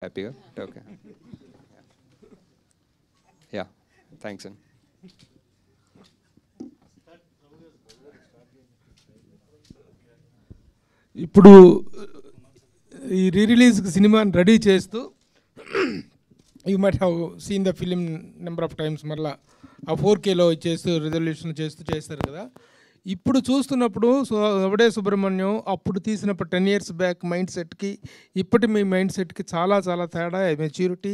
Happier? Okay. Yeah. Thanks. ఇప్పుడు ఈ re release సినిమాని రెడీ చేస్తూ you might have seen the film number of times. మళ్ళీ ఆ 4Kలో చేస్తూ రిజల్యూషన్ చేస్తారు కదా. ఇప్పుడు చూస్తున్నప్పుడు ఎవడే సుబ్రహ్మణ్యం అప్పుడు తీసినప్పుడు 10 years బ్యాక్ మైండ్ సెట్కి ఇప్పటి మీ మైండ్ సెట్కి చాలా చాలా తేడా, మెచ్యూరిటీ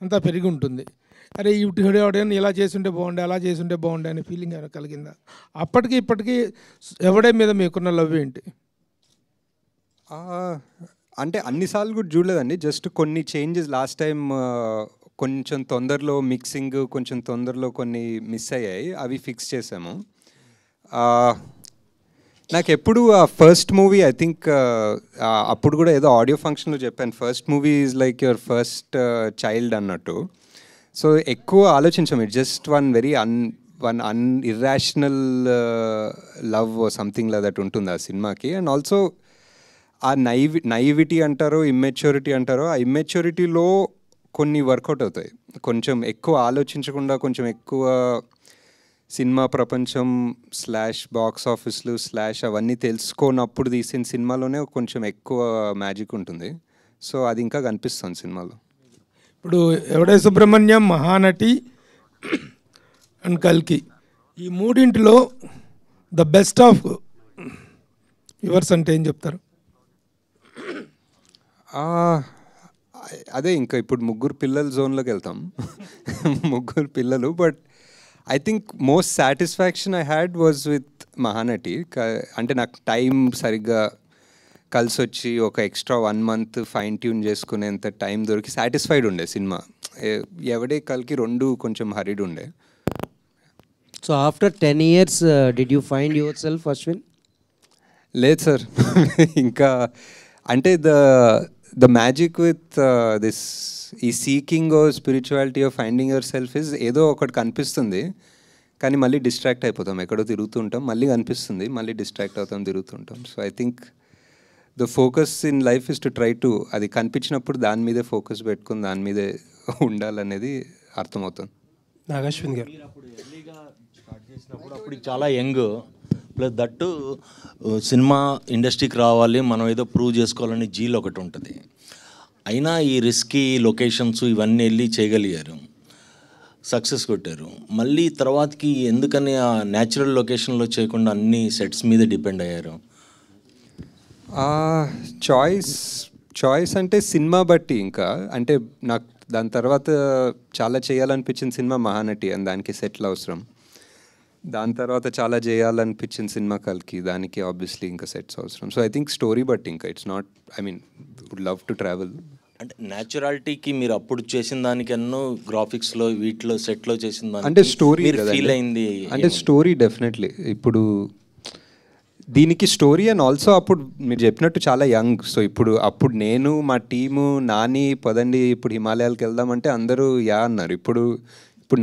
అంతా పెరిగి ఉంటుంది. అరే ఎవడైనా ఇలా చేసుంటే బాగుండే, అలా చేసుంటే బాగుండే అనే ఫీలింగ్ ఏమైనా కలిగిందా? అప్పటికి ఇప్పటికీ ఎవడే మీద మీకున్న లవ్ ఏంటి? అంటే అన్నిసార్లు కూడా చూడలేదండి. జస్ట్ కొన్ని చేంజెస్ లాస్ట్ టైం కొంచెం తొందరలో మిక్సింగ్, కొంచెం తొందరలో కొన్ని మిస్ అయ్యాయి, అవి ఫిక్స్ చేసాము. నాకు ఎప్పుడు ఆ ఫస్ట్ మూవీ ఐ థింక్ అప్పుడు కూడా ఏదో ఆడియో ఫంక్షన్లో చెప్పాను, first movie is like your first child అన్నట్టు. సో ఎక్కువ ఆలోచించాము. It just one very irrational love something like that ఉంటుంది ఆ సినిమాకి. అండ్ ఆల్సో ఆ నైవిటీ అంటారో ఇమ్మెచ్యూరిటీ అంటారో, ఆ ఇమ్మెచ్యూరిటీలో కొన్ని వర్కౌట్ అవుతాయి. కొంచెం ఎక్కువ ఆలోచించకుండా, కొంచెం ఎక్కువ సినిమా ప్రపంచం బాక్స్ ఆఫీస్లు అవన్నీ తెలుసుకోనప్పుడు తీసిన సినిమాలోనే కొంచెం ఎక్కువ మ్యాజిక్ ఉంటుంది. సో అది ఇంకా కనిపిస్తుంది సినిమాలో. ఇప్పుడు ఎవడే సుబ్రహ్మణ్యం, మహానటి అండ్ కల్కి, ఈ మూడింటిలో ద బెస్ట్ ఆఫ్ యువర్స్ అంటే ఏం చెప్తారు? అదే ఇంకా ఇప్పుడు ముగ్గురు పిల్లల జోన్లోకి వెళ్తాం. ముగ్గురు పిల్లలు. But I think most satisfaction I had was with Mahanati. అంటే నాకు టైం సరిగ్గా కలిసి వచ్చి ఒక ఎక్స్ట్రా 1 month ఫైన్ ట్యూన్ చేసుకునేంత టైం దొరికి సాటిస్ఫైడ్ ఉండే సినిమా. ఎవడే కల్కి రెండు కొంచెం హరిడ్ ఉండే. So after 10 years did you find yourself, Ashwin? లేదు సార్. ఇంకా అంటే ద మ్యాజిక్ విత్ దిస్ ఈ సీకింగ్ ఓ spirituality of finding yourself is ఏదో ఒకటి కనిపిస్తుంది, కానీ మళ్ళీ డిస్ట్రాక్ట్ అయిపోతాం, ఎక్కడో తిరుగుతుంటాం, మళ్ళీ కనిపిస్తుంది, మళ్ళీ డిస్ట్రాక్ట్ అవుతాం, తిరుగుతుంటాం. So I think the focus in life is to try to, అది కనిపించినప్పుడు దాని మీదే ఫోకస్ పెట్టుకుని దాని మీదే ఉండాలనేది అర్థమవుతుంది. నాగశ్విన్ గారు, అప్పుడు ఎర్లీగా స్టార్ట్ చేసినప్పుడు అప్పుడు చాలా యంగ్, ప్లస్ దట్టు సినిమా ఇండస్ట్రీకి రావాలి, మనం ఏదో ప్రూవ్ చేసుకోవాలని జీల్ ఒకటి ఉంటుంది. అయినా ఈ రిస్కీ లొకేషన్స్ ఇవన్నీ వెళ్ళి చేయగలిగారు, సక్సెస్ కొట్టారు. మళ్ళీ తర్వాతకి ఎందుకని ఆ న్యాచురల్ లొకేషన్లో చేయకుండా అన్ని సెట్స్ మీద డిపెండ్ అయ్యారు? చాయిస్ అంటే సినిమా బట్టి. ఇంకా అంటే నాకు దాని తర్వాత చాలా చేయాలనిపించిన సినిమా మహానటి, అని దానికి సెట్లు అవసరం. దాని తర్వాత చాలా చేయాలనిపించిన సినిమా కల్కి, దానికి ఆబ్వియస్లీ ఇంకా సెట్స్ అవసరం. సో ఐ థింక్ స్టోరీ బట్టి. ఇంకా it's not, I mean would love to travel. అంటే న్యాచురాలిటీకి మీరు అప్పుడు చేసిన దానికన్నా గ్రాఫిక్స్లో వీటిలో సెట్లో చేసిన దానికి అంటే స్టోరీ ఫీల్ అయింది అంటే స్టోరీ డెఫినెట్లీ. ఇప్పుడు దీనికి స్టోరీ అండ్ ఆల్సో అప్పుడు మీరు చెప్పినట్టు చాలా యంగ్. సో అప్పుడు నేను మా టీము నాని పదండి ఇప్పుడు హిమాలయాలకు వెళ్దామంటే అందరూ యా అన్నారు. ఇప్పుడు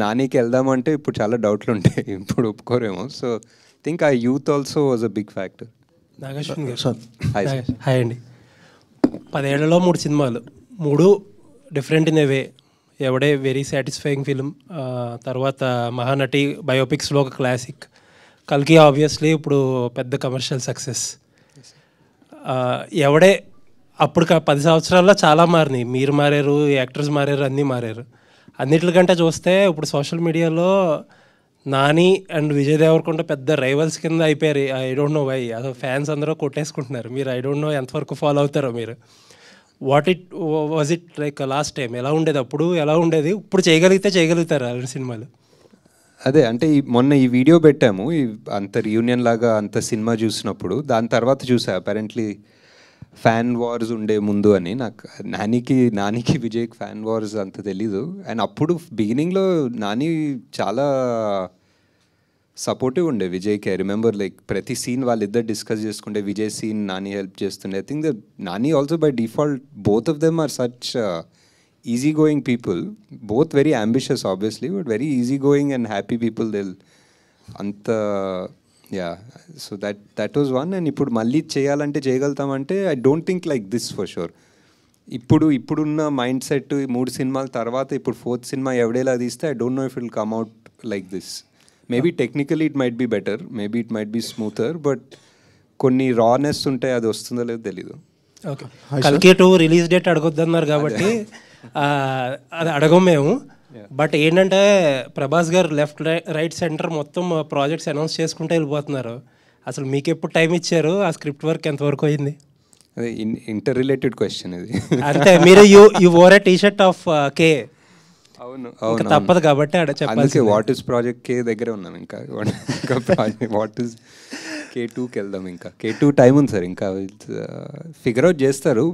నానికి వెళ్దామంటే ఇప్పుడు చాలా డౌట్లు ఉంటాయి, ఇప్పుడు ఒప్పుకోరేమో. సో థింక్ ఆ youth also was a big factor. Nag Ashwin గారు, హాయ్ అండి. 10 ఏళ్లలో 3 సినిమాలు, 3 different in a way. Yevade very satisfying film, తర్వాత మహానటి బయోపిక్స్లో ఒక క్లాసిక్, కల్కి ఆబ్వియస్లీ ఇప్పుడు పెద్ద కమర్షియల్ సక్సెస్. ఎవడే అప్పుడు 10 సంవత్సరాల్లో చాలా మారినాయి. మీరు మారారు, యాక్టర్స్ మారారు, అన్నీ మారారు. అన్నిటికంటే చూస్తే ఇప్పుడు సోషల్ మీడియాలో నాని అండ్ విజయ్ దేవరకొండ పెద్ద రైవల్స్ కింద అయిపోయారు. I don't know why. అసలు ఫ్యాన్స్ అందరూ కొట్టేసుకుంటున్నారు. మీరు ఐ డోంట్ నో ఎంతవరకు ఫాలో అవుతారో మీరు. Was it like last time ఎలా ఉండేది, అప్పుడు ఎలా ఉండేది, ఇప్పుడు చేయగలుగుతారు అలాంటి సినిమాలు? అదే అంటే మొన్న ఈ వీడియో పెట్టాము, అంత రీయూనియన్ లాగా అంత సినిమా చూసినప్పుడు. దాని తర్వాత చూసా అపారెంట్లీ ఫ్యాన్ వార్స్ ఉండే ముందు అని. నాకు నానికి విజయ్కి ఫ్యాన్ వార్స్ అంత తెలీదు. అండ్ అప్పుడు బిగినింగ్లో నాని చాలా సపోర్టివ్ ఉండే విజయ్కి. ఐ రిమెంబర్ లైక్ ప్రతి సీన్ వాళ్ళిద్దరు డిస్కస్ చేసుకుంటే విజయ్ సీన్ నాని హెల్ప్ చేస్తుండే. I think the Nani also by default both of them are such easy going people, both very ambitious obviously, but very easy going and happy people. They'll anta yeah, so that was one. And ippudu malli cheyalante cheyagaltam ante I don't think like this for sure. ఇప్పుడున్న mind set 3 సినిమాల తర్వాత ఇప్పుడు 4th సినిమా ఎవడేలా తీస్తే I don't know if it will come out like this. Maybe technically it might be better, maybe it might be smoother, but కొన్ని rawness ఉంటాయి, అది వస్తుందో లేదో తెలీదు. ఓకే, కల్కి 2 రిలీజ్ డేట్ అడగొద్దన్నారు కాబట్టి అది అడగం మేము. బట్ ఏంటంటే ప్రభాస్ గారు లెఫ్ట్ రైట్ సెంటర్ మొత్తం ప్రాజెక్ట్స్ అనౌన్స్ చేసుకుంటూ వెళ్ళిపోతున్నారు. అసలు మీకు ఎప్పుడు టైం ఇచ్చారు? ఆ స్క్రిప్ట్ వర్క్ ఎంతవరకు అయింది? అదే ఇంటర్ రిలేటెడ్ క్వశ్చన్ ఇది. అంటే మీరు you wore a T-shirt of K. అవును ఇంకా తప్పదు కాబట్టి అక్కడ అందుకే వాట్ ఇస్ ప్రాజెక్ట్ కే దగ్గరే ఉన్నాం. ఇంకా ప్రాజెక్ట్ వాట్ ఇస్ K2కి వెళ్దాం. ఇంకా K2 టైం ఉంది సార్, ఇంకా ఫిగర్ అవుట్ చేస్తారు.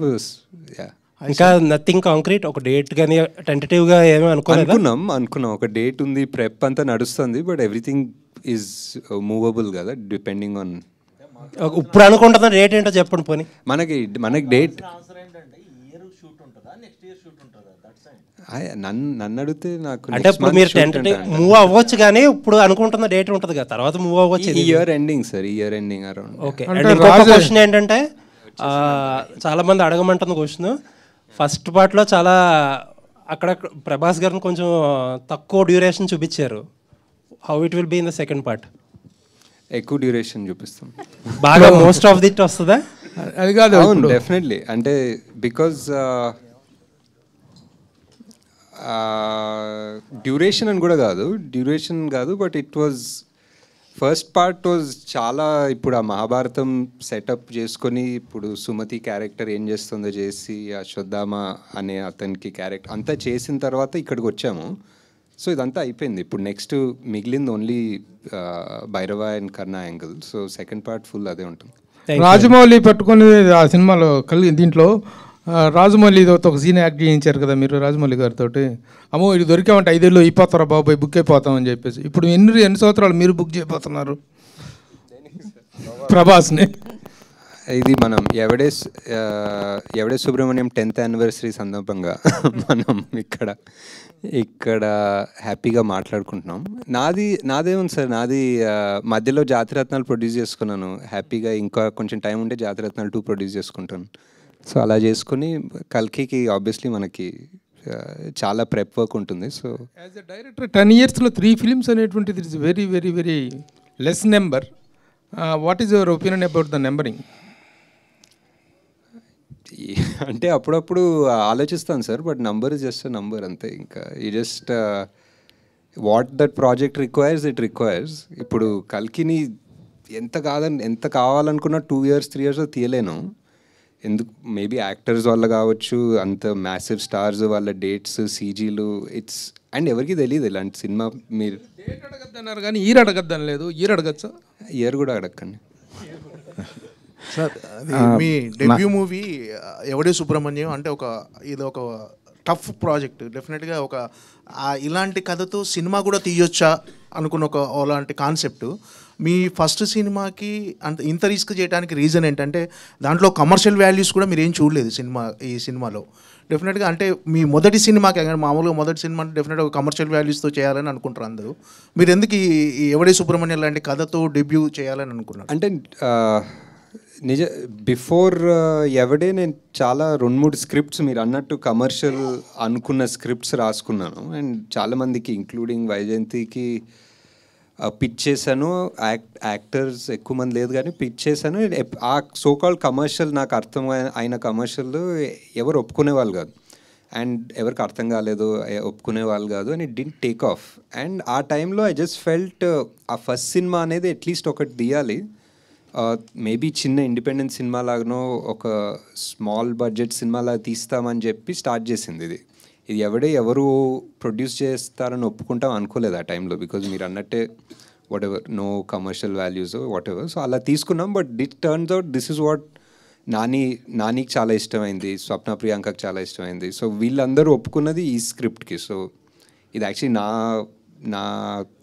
ఇంకా నథింగ్ కాంక్రీట్, ఒక డేట్ కానీ టెంటేటివ్గా ఏమీ అనుకున్నాం ఒక డేట్ ఉంది, ప్రెప్ అంతా నడుస్తుంది, బట్ ఎవ్రీథింగ్ ఈజ్ మూవబుల్ కదా డిపెండింగ్ ఆన్. ఇప్పుడు అనుకుంటున్న డేట్ ఏంటో చెప్పండి పోనీ. మనకి డేట్ నన్ను అడిగితే నాకు అంటే ఇప్పుడు మీరు టెంటేటివ్ మూవ్ అవ్వచ్చు, కానీ ఇప్పుడు అనుకుంటున్న డేట్ ఉంటుంది కదా, తర్వాత మూవ్ అవ్వచ్చు. ఈ ఇయర్ ఎండింగ్ సార్, ఈ ఇయర్ ఎండింగ్ అరౌండ్. ఓకే, ఇంకొక క్వశ్చన్ ఏంటంటే చాలా మంది అడగమంటున్న క్వశ్చన్, ఫస్ట్ పార్ట్లో చాలా అక్కడ ప్రభాస్ గారిని కొంచెం తక్కువ డ్యూరేషన్ చూపించారు. How it will be in the second part? ఎక్కువ డ్యూరేషన్ చూపిస్తాం బాగా, మోస్ట్ ఆఫ్ దిట్ వస్తుందా? అది కాదు, అవును డెఫినెట్లీ. అంటే బికాజ్ డ్యూరేషన్ అని కూడా కాదు, but it was first part was చాలా. ఇప్పుడు ఆ మహాభారతం సెటప్ చేసుకొని ఇప్పుడు సుమతి క్యారెక్టర్ ఏం చేస్తుందో చేసి, ఆ శ్రద్ధామ అనే అతనికి క్యారెక్టర్ అంతా చేసిన తర్వాత ఇక్కడికి వచ్చాము. సో ఇదంతా అయిపోయింది. ఇప్పుడు నెక్స్ట్ మిగిలింది only Bhairava and Karna angle. So second part full అదే ఉంటుంది. రాజమౌళి పట్టుకొని ఆ సినిమాలో దీంట్లో రాజమౌళి ఒక సీన్ యాక్ట్ చేయించారు కదా మీరు రాజమౌళి గారితో. అమ్మో ఇది దొరికామంటే 5 ఏళ్ళు అయిపోతారా బాబాయ్, బుక్ అయిపోతామని చెప్పేసి. ఇప్పుడు ఎన్ని సంవత్సరాలు మీరు బుక్ చేయబోతున్నారు ప్రభాస్ని? ఇది మనం ఎవడే సుబ్రహ్మణ్యం 10th యానివర్సరీ సందర్భంగా మనం ఇక్కడ హ్యాపీగా మాట్లాడుకుంటున్నాం. నాదేముంది సార్, నాది మధ్యలో జాతిరత్నాలు ప్రొడ్యూస్ చేసుకున్నాను హ్యాపీగా. ఇంకా కొంచెం టైం ఉంటే జాతిరత్నాలు 2 ప్రొడ్యూస్ చేసుకుంటాను. సో అలా చేసుకుని కల్కికి ఆబ్వియస్లీ మనకి చాలా ప్రెప్ వర్క్ ఉంటుంది. So as a director 10 yearsలో 3 films అనేటువంటిది it's very very very less number. What is your opinion about the numbering? అంటే అప్పుడప్పుడు ఆలోచిస్తాను sir, but number is just number అంతే. ఇంకా ఈ just what that project requires it requires. ఇప్పుడు కల్కిని ఎంత కావాలనుకున్నా 2 years 3 years తీయలేను. ఎందుకు, మేబీ యాక్టర్స్ వల్ల కావచ్చు, అంత మ్యాసివ్ స్టార్స్ వాళ్ళ డేట్స్ సీజీలు ఇట్స్ అండ్ ఎవరికి తెలియదు ఇలాంటి సినిమా. మీరు డేట్ అడగద్దన్నారు కానీ ఇయర్ అడగద్దని లేదు, ఇయర్ అడగచ్చా? ఇయర్ కూడా అడగండి సార్. మీ డెబ్యూ మూవీ ఎవడే సుబ్రహ్మణ్యం అంటే ఇది ఒక టఫ్ ప్రాజెక్ట్. డెఫినెట్గా ఇలాంటి కథతో సినిమా కూడా తీయొచ్చా అనుకున్న అలాంటి కాన్సెప్ట్. మీ ఫస్ట్ సినిమాకి ఇంత రిస్క్ చేయడానికి రీజన్ ఏంటంటే దాంట్లో కమర్షియల్ వాల్యూస్ కూడా మీరు ఏం చూడలేదు ఈ సినిమాలో. డెఫినెట్గా అంటే మీ మొదటి సినిమాకి, మామూలుగా మొదటి సినిమా అంటే డెఫినెట్గా ఒక కమర్షియల్ వాల్యూస్తో చేయాలని అనుకుంటారు అందరూ. మీరు ఎందుకు ఈ ఎవడే సుబ్రహ్మణ్యం లాంటి కథతో డెబ్యూ చేయాలని అనుకున్నారు? అంటే బిఫోర్ ఎవడే నేను చాలా 2-3 స్క్రిప్ట్స్ మీరు అన్నట్టు కమర్షియల్ అనుకున్న స్క్రిప్ట్స్ రాసుకున్నాను. అండ్ చాలామందికి ఇంక్లూడింగ్ వైజయంతికి పిచ్ చేశాను. యాక్టర్స్ ఎక్కువ మంది లేదు కానీ పిచ్ చేశాను. ఆ సోకాల్ కమర్షియల్ నాకు అర్థం అయిన కమర్షియల్ ఎవరు ఒప్పుకునే వాళ్ళు కాదు, అండ్ ఎవరికి అర్థం కాలేదు, ఒప్పుకునే వాళ్ళు కాదు, and it didn't take off. And ఆ టైంలో ఐ జస్ట్ ఫెల్ట్ ఆ ఫస్ట్ సినిమా అనేది అట్లీస్ట్ ఒకటి తీయాలి. మేబీ చిన్న ఇండిపెండెంట్ సినిమా లాగానో ఒక స్మాల్ బడ్జెట్ సినిమాలా తీస్తామని చెప్పి స్టార్ట్ చేసింది ఇది. ఎవరు ప్రొడ్యూస్ చేస్తారని ఒప్పుకుంటాం అనుకోలేదు ఆ టైంలో, బికాజ్ మీరు అన్నట్టే whatever no commercial values whatever. So అలా తీసుకున్నాం. But it turns out this is what నానికి చాలా ఇష్టమైంది, స్వప్న ప్రియాంకకి చాలా ఇష్టమైంది. సో వీళ్ళందరూ ఒప్పుకున్నది ఈ స్క్రిప్ట్కి. సో ఇది యాక్చువల్లీ నా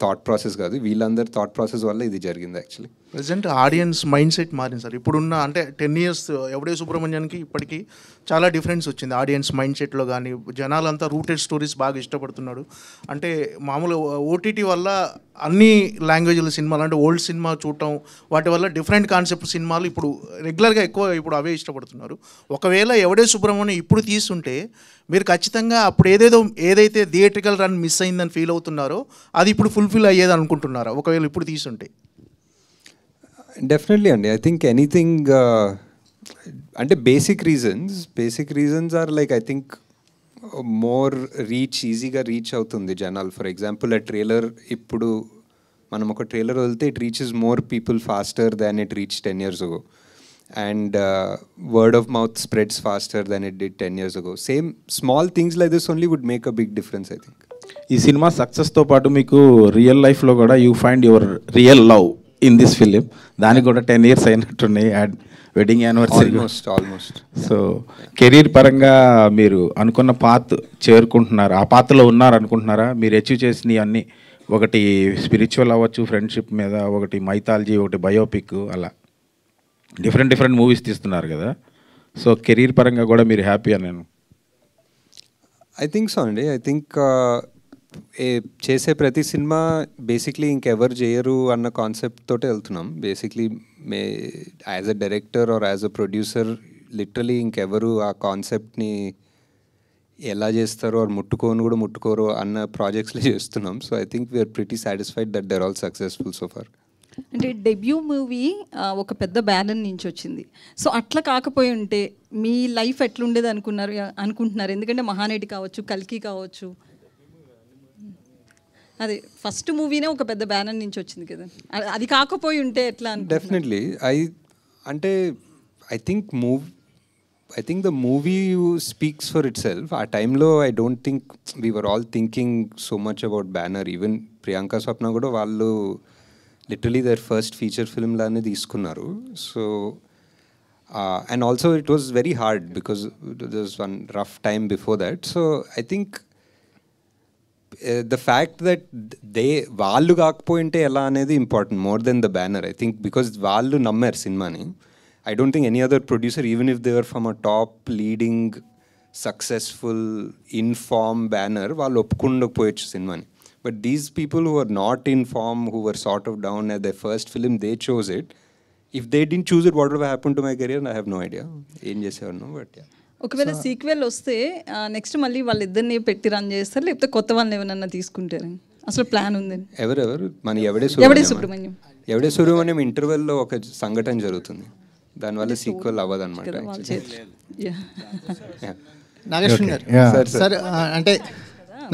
థాట్ ప్రాసెస్ కాదు, వీళ్ళందరి థాట్ ప్రాసెస్ వల్ల ఇది జరిగింది actually. Present audience mind set మారింది సార్. ఇప్పుడున్న అంటే 10 years ఎవడే సుబ్రహ్మణ్యానికి ఇప్పటికీ చాలా డిఫరెన్స్ వచ్చింది ఆడియన్స్ మైండ్ సెట్లో. కానీ జనాలంతా రూటెడ్ స్టోరీస్ బాగా ఇష్టపడుతున్నాడు. అంటే మామూలు ఓటీటీ వల్ల అన్ని లాంగ్వేజ్ల సినిమాలు అంటే ఓల్డ్ సినిమా చూడటం వాటి వల్ల డిఫరెంట్ కాన్సెప్ట్ సినిమాలు ఇప్పుడు రెగ్యులర్గా ఎక్కువ ఇప్పుడు అవే ఇష్టపడుతున్నారు. ఒకవేళ ఎవడే సుబ్రహ్మణ్యం ఇప్పుడు తీస్తుంటే మీరు ఖచ్చితంగా అప్పుడు ఏదైతే థియేట్రికల్ రన్ మిస్ అయిందని ఫీల్ అవుతున్నారో అది ఇప్పుడు ఫుల్ఫిల్ అయ్యేది అనుకుంటున్నారా ఒకవేళ ఇప్పుడు తీసుంటే? డెఫినెట్లీ అండి. ఐ థింక్ ఎనీథింగ్ అంటే basic reasons are like I think more ఈజీగా రీచ్ అవుతుంది జనాలు. ఫర్ ఎగ్జాంపుల్ ఆ ట్రైలర్ ఇప్పుడు మనం ఒక ట్రైలర్ వదిలితే it reaches more people faster than it reach 10 years ago. And word of mouth spreads faster than it did 10 years ago. Same small things like this only would make a big difference, I think. ఈ సినిమా సక్సెస్తో పాటు మీకు real లైఫ్లో కూడా you find your real love in this film. దానికి కూడా 10 years అయినట్టున్నాయి, wedding anniversary almost. So career పరంగా మీరు అనుకున్న పాత్ చేరుకుంటున్నారు, ఆ పాత్రలో ఉన్నారు అనుకుంటున్నారా? మీరు అచీవ్ చేసినవి అన్నీ, ఒకటి స్పిరిచువల్ అవ్వచ్చు, ఫ్రెండ్షిప్ మీద, ఒకటి మైథాలజీ, ఒకటి బయోపిక్, అలా డిఫరెంట్ మూవీస్ తీస్తున్నారు కదా. సో కెరీర్ పరంగా కూడా మీరు హ్యాపీ అని నేను ఐ థింక్ సో అండి. ఐ థింక్ చేసే ప్రతి సినిమా బేసిక్లీ ఇంకెవరు చేయరు అన్న కాన్సెప్ట్ తోటే వెళ్తున్నాం. Basically as a director or as a producer literally ఇంకెవరు ఆ కాన్సెప్ట్ని ఎలా చేస్తారో ఆర్ ముట్టుకోరు అన్న ప్రాజెక్ట్స్లో చేస్తున్నాం. So I think we're pretty satisfied that they're all successful so far. అంటే డెబ్యూ మూవీ ఒక పెద్ద బ్యానర్ నుంచి వచ్చింది. సో అట్లా కాకపోయి ఉంటే మీ లైఫ్ ఎట్లుండేది అనుకుంటున్నారు? ఎందుకంటే మహానటి కావచ్చు, కల్కి కావచ్చు, అది ఫస్ట్ మూవీనే ఒక పెద్ద బ్యానర్ నుంచి వచ్చింది కదా. అది కాకపోయి ఉంటే ఎట్లా? Definitely I think the movie speaks for itself. ఆ టైంలో I don't think we were all thinking so much about banner. Even Priyanka Swapna కూడా వాళ్ళు literally their first feature film లానే తీసుకున్నారు. So and also it was very hard because there was one rough time before that. So I think the fact that వాళ్ళు కాకపోయింటే ఎలా అనేది important more than the banner. I think because వాళ్ళు నమ్మారు సినిమాని. I don't think any other producer, even if they were from a top leading successful in-form banner, వాళ్ళు ఒప్పుకుండకపోయచ్చు సినిమాని. But these people who are not in form, who were sort of down at their first film, they chose it. If they didn't choose it, what would have happened to my career? I have no idea. ఏం చేసేవారు, but yeah. ఒకవేళ sequel వస్తే next మళ్ళీ వాళ్ళిద్దరిని పెట్టి run చేస్తారు, లేకపోతే కొత్త వాళ్ళని ఏమన్నా తీసుకుంటారని అసలు ప్లాన్ ఉంది? ఎవరెవరు? మన ఎవడే సుబ్రహ్మణ్యం ఇంటర్వెల్లో ఒక సంఘటన జరుగుతుంది, దానివల్ల సీక్వెల్ అవ్వదు అనమాట. నాగేశ్వర్ గారు సార్, అంటే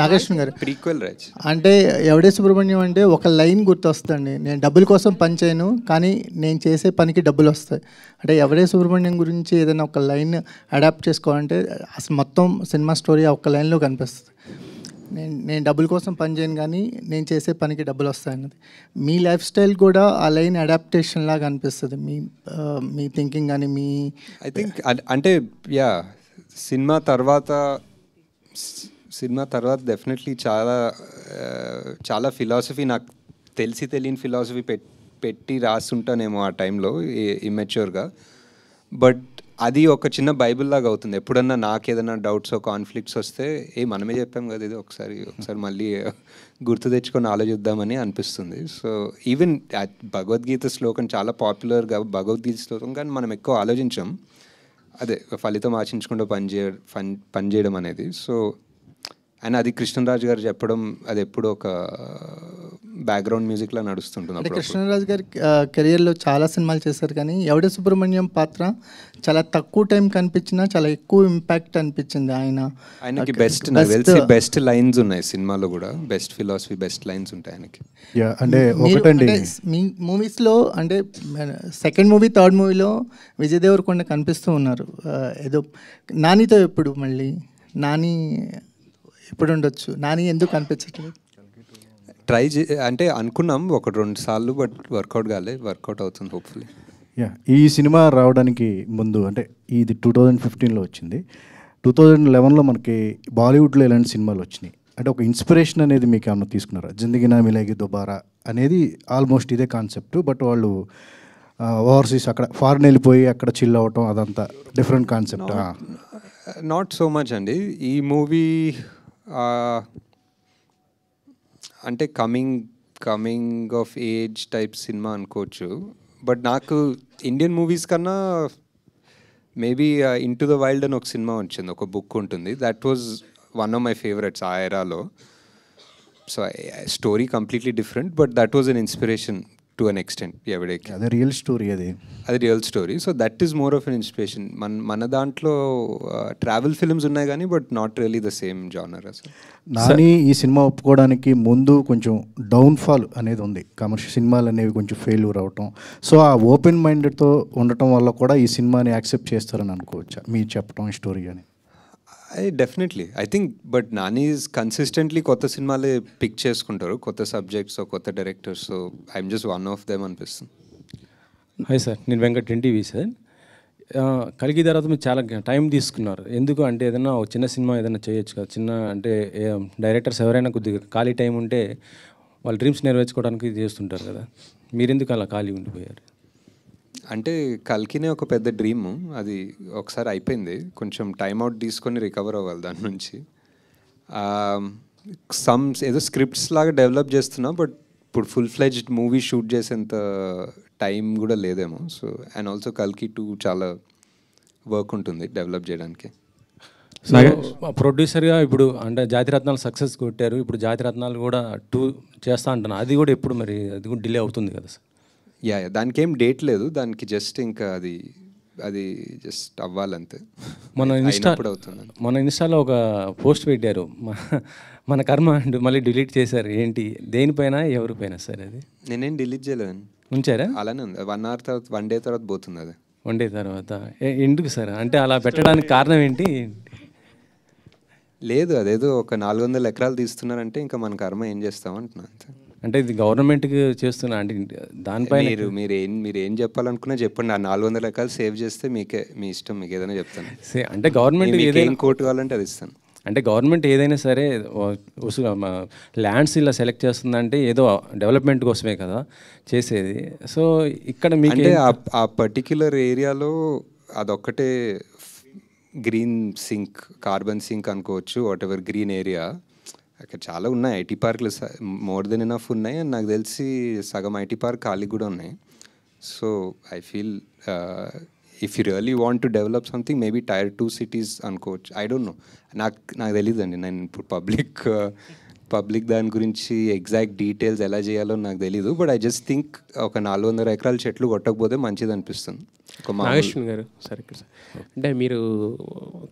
నాగేశ్వర్ గారు ప్రీక్వెల్ రాజ్ అంటే ఎవడే సుబ్రహ్మణ్యం అంటే ఒక లైన్ గుర్తొస్తుందండి, నేను డబ్బుల కోసం పని చేయను కానీ నేను చేసే పనికి డబ్బులు వస్తాయి. అంటే ఎవడే సుబ్రహ్మణ్యం గురించి ఏదైనా ఒక లైన్ అడాప్ట్ చేసుకోవాలంటే అసలు మొత్తం సినిమా స్టోరీ ఆ ఒక్క లైన్లో కనిపిస్తుంది. నేను డబ్బుల కోసం పని చేయను కానీ నేను చేసే పనికి డబ్బులు వస్తాయన్నది. మీ లైఫ్ స్టైల్ కూడా ఆ లైన్ అడాప్టేషన్ లాగా అనిపిస్తుంది, మీ థింకింగ్ కానీ మీ ఐ థింక్. అంటే యా సినిమా తర్వాత డెఫినెట్లీ చాలా ఫిలాసఫీ, నాకు తెలియని ఫిలాసఫీ పెట్టి రాస్తుంటానేమో ఆ టైంలో ఇమ్మెచ్యూర్గా. బట్ అది ఒక చిన్న బైబిల్ లాగా అవుతుంది. ఎప్పుడన్నా నాకు ఏదైనా డౌట్స్ కాన్ఫ్లిక్ట్స్ వస్తే మనమే చెప్పాం కదా ఇది, ఒకసారి మళ్ళీ గుర్తు తెచ్చుకొని ఆలోచిద్దామని అనిపిస్తుంది. సో ఈవెన్ భగవద్గీత శ్లోకం చాలా పాపులర్గా భగవద్గీత శ్లోకం, కానీ మనం ఎక్కువ ఆలోచించాం అదే ఫలితం ఆశించకుండా పనిచేయడం అనేది. సో అండ్ అది కృష్ణరాజు గారు చెప్పడం, అది ఎప్పుడు ఒక బ్యాక్గ్రౌండ్ మ్యూజిక్లా నడుస్తుంటుంది. అంటే కృష్ణరాజు గారి కెరియర్లో చాలా సినిమాలు చేశారు, కానీ ఎవడే సుబ్రహ్మణ్యం పాత్ర చాలా తక్కువ టైం కనిపించినా చాలా ఎక్కువ ఇంపాక్ట్ అనిపించింది. ఆయనకి బెస్ట్ లైన్స్ ఉన్నాయి సినిమాలో కూడా, బెస్ట్ ఫిలాసఫీ, బెస్ట్ లైన్స్ ఉంటాయి ఆయనకి. అంటే మీ మూవీస్లో అంటే సెకండ్ మూవీ, థర్డ్ మూవీలో విజయ్ దేవరకొండ కనిపిస్తూ ఉన్నారు. ఏదో నానితో ఎప్పుడు మళ్ళీ నాని ఎప్పుడు ఉండొచ్చు, నాని ఎందుకు కనిపించట్లేదు? అంటే అనుకున్నాం 1-2 సార్లు, బట్ వర్కౌట్ వర్కౌట్ అవుతుంది హోప్ఫుల్లీ. ఈ సినిమా రావడానికి ముందు అంటే ఇది 2015లో వచ్చింది. 2011లో మనకి బాలీవుడ్లో ఎలాంటి సినిమాలు వచ్చినాయి అంటే ఒక ఇన్స్పిరేషన్ అనేది మీకు ఏమన్నా తీసుకున్నారా? జిందగీ నా మిలేగి దుబారా అనేది ఆల్మోస్ట్ ఇదే కాన్సెప్ట్. బట్ వాళ్ళు ఓవర్సీస్ అక్కడ ఫారెన్ వెళ్ళిపోయి అక్కడ చిల్ అవ్వటం అదంతా different concept. Not so much అండి. ఈ మూవీ అంటే కమింగ్ ఆఫ్ ఏజ్ టైప్ సినిమా అనుకోవచ్చు. బట్ నాకు ఇండియన్ మూవీస్ కన్నా మేబీ ఇంటూ ద వైల్డ్ అని ఒక సినిమా వచ్చింది, ఒక బుక్ ఉంటుంది. That was one of my favourites ఆ ఎరాలో. So story completely different, but that was an inspiration to an extent. ఎవడేకి అదే రియల్ స్టోరీ, అది real story. So that is more of an inspiration. మన దాంట్లో ట్రావెల్ ఫిల్మ్స్ ఉన్నాయి కానీ but not really the same genre అసలు. నాని ఈ cinema ఒప్పుకోవడానికి ముందు కొంచెం డౌన్ఫాల్ అనేది ఉంది, కమర్షియల్ సినిమాలు అనేవి కొంచెం ఫెయిల్యూర్ అవటం. సో ఆ ఓపెన్ మైండెడ్తో ఉండటం వల్ల కూడా ఈ సినిమాని యాక్సెప్ట్ చేస్తారని అనుకోవచ్చా మీరు చెప్పడం ఈ స్టోరీ అని? Definitely I think. But Nani is consistently కొత్త సినిమాలే పిక్ చేసుకుంటారు, కొత్త సబ్జెక్ట్స్, కొత్త directors. So I'm just one of them అనిపిస్తుంది. హాయ్ సార్, నేను వెంకట్ ఎన్టీవీ సార్. కలిగి తర్వాత మీరు చాలా టైం తీసుకున్నారు. ఎందుకు అంటే ఏదైనా ఒక చిన్న సినిమా ఏదైనా చేయొచ్చు కదా, చిన్న అంటే డైరెక్టర్స్ ఎవరైనా కొద్దిగా ఖాళీ టైం ఉంటే వాళ్ళ డ్రీమ్స్ నెరవేర్చుకోవడానికి చేస్తుంటారు కదా, మీరెందుకు అలా ఖాళీ ఉండిపోయారు? అంటే కల్కినే ఒక పెద్ద డ్రీమ్, అది ఒకసారి అయిపోయింది. కొంచెం టైం అవుట్ తీసుకొని రికవర్ అవ్వాలి దాని నుంచి. ఏదో స్క్రిప్ట్స్ లాగా డెవలప్ చేస్తున్నా, బట్ ఇప్పుడు ఫుల్ ఫ్లెడ్జ్డ్ మూవీ షూట్ చేసేంత టైం కూడా లేదేమో. సో అండ్ ఆల్సో కల్కి 2 చాలా వర్క్ ఉంటుంది డెవలప్ చేయడానికి. సో ప్రొడ్యూసర్గా ఇప్పుడు అంటే జాతిరత్నాలు సక్సెస్ కొట్టారు, ఇప్పుడు జాతిరత్నాలు కూడా 2 చేస్తా అంటున్నా, అది కూడా ఎప్పుడు మరి అది కూడా డిలే అవుతుంది కదా సార్? యా, దానికి ఏం డేట్ లేదు, దానికి జస్ట్ ఇంకా అది జస్ట్ అవ్వాలంతే. మన ఇన్స్టాలో ఒక పోస్ట్ పెట్టారు, మన కర్మ అండ్ మళ్ళీ డిలీట్ చేశారు. ఏంటి, దేనిపైన ఎవరిపైన సార్? అది నేనేం డిలీట్ చేయలేదండి, ఉంచారా? అలానే ఉంది. 1 hour తర్వాత 1 day తర్వాత పోతుంది అది. 1 day తర్వాత ఎందుకు సార్? అంటే అలా పెట్టడానికి కారణం ఏంటి? లేదు, అదేదో ఒక 400 ఎకరాలు తీస్తున్నారంటే ఇంకా మన కర్మ ఏం చేస్తాం అంటున్నా అంతే. అంటే ఇది గవర్నమెంట్కి చేస్తున్నా అంటే దానిపైన మీరు ఏం చెప్పాలనుకున్నా చెప్పండి. ఆ 400 ఎకరాలు సేవ్ చేస్తే మీకే, మీ ఇష్టం, మీకు ఏదైనా చెప్తాను. అంటే గవర్నమెంట్ ఏదైనా కోర్టు కావాలంటే అది ఇస్తాను. అంటే గవర్నమెంట్ ఏదైనా సరే ల్యాండ్స్ ఇలా సెలెక్ట్ చేస్తుందంటే ఏదో డెవలప్మెంట్ కోసమే కదా చేసేది. సో ఇక్కడ మీకు అంటే ఆ పర్టిక్యులర్ ఏరియాలో అదొక్కటే గ్రీన్ సింక్, కార్బన్ సింక్ అనుకోవచ్చు, వాట్ ఎవర్ గ్రీన్ ఏరియా. అక్కడ చాలా ఉన్నాయి ఐటీ పార్క్లు, మోర్ దెన్ ఎనఫ్ ఉన్నాయి. అండ్ నాకు తెలిసి సగం ఐటీ పార్క్ ఖాళీ కూడా ఉన్నాయి. So I feel if you really want to develop something, maybe Tier 2 cities అనుకోవచ్చు. ఐ డోంట్ నో, నాకు తెలియదండి. నేను ఇప్పుడు పబ్లిక్ దాని గురించి ఎగ్జాక్ట్ డీటెయిల్స్ ఎలా చేయాలో నాకు తెలీదు. బట్ ఐ జస్ట్ థింక్ ఒక 400 ఎకరాల చెట్లు కొట్టకపోతే మంచిది అనిపిస్తుంది. నాగేశ్వర్ గారు సార్, ఇక్కడ సార్ అంటే మీరు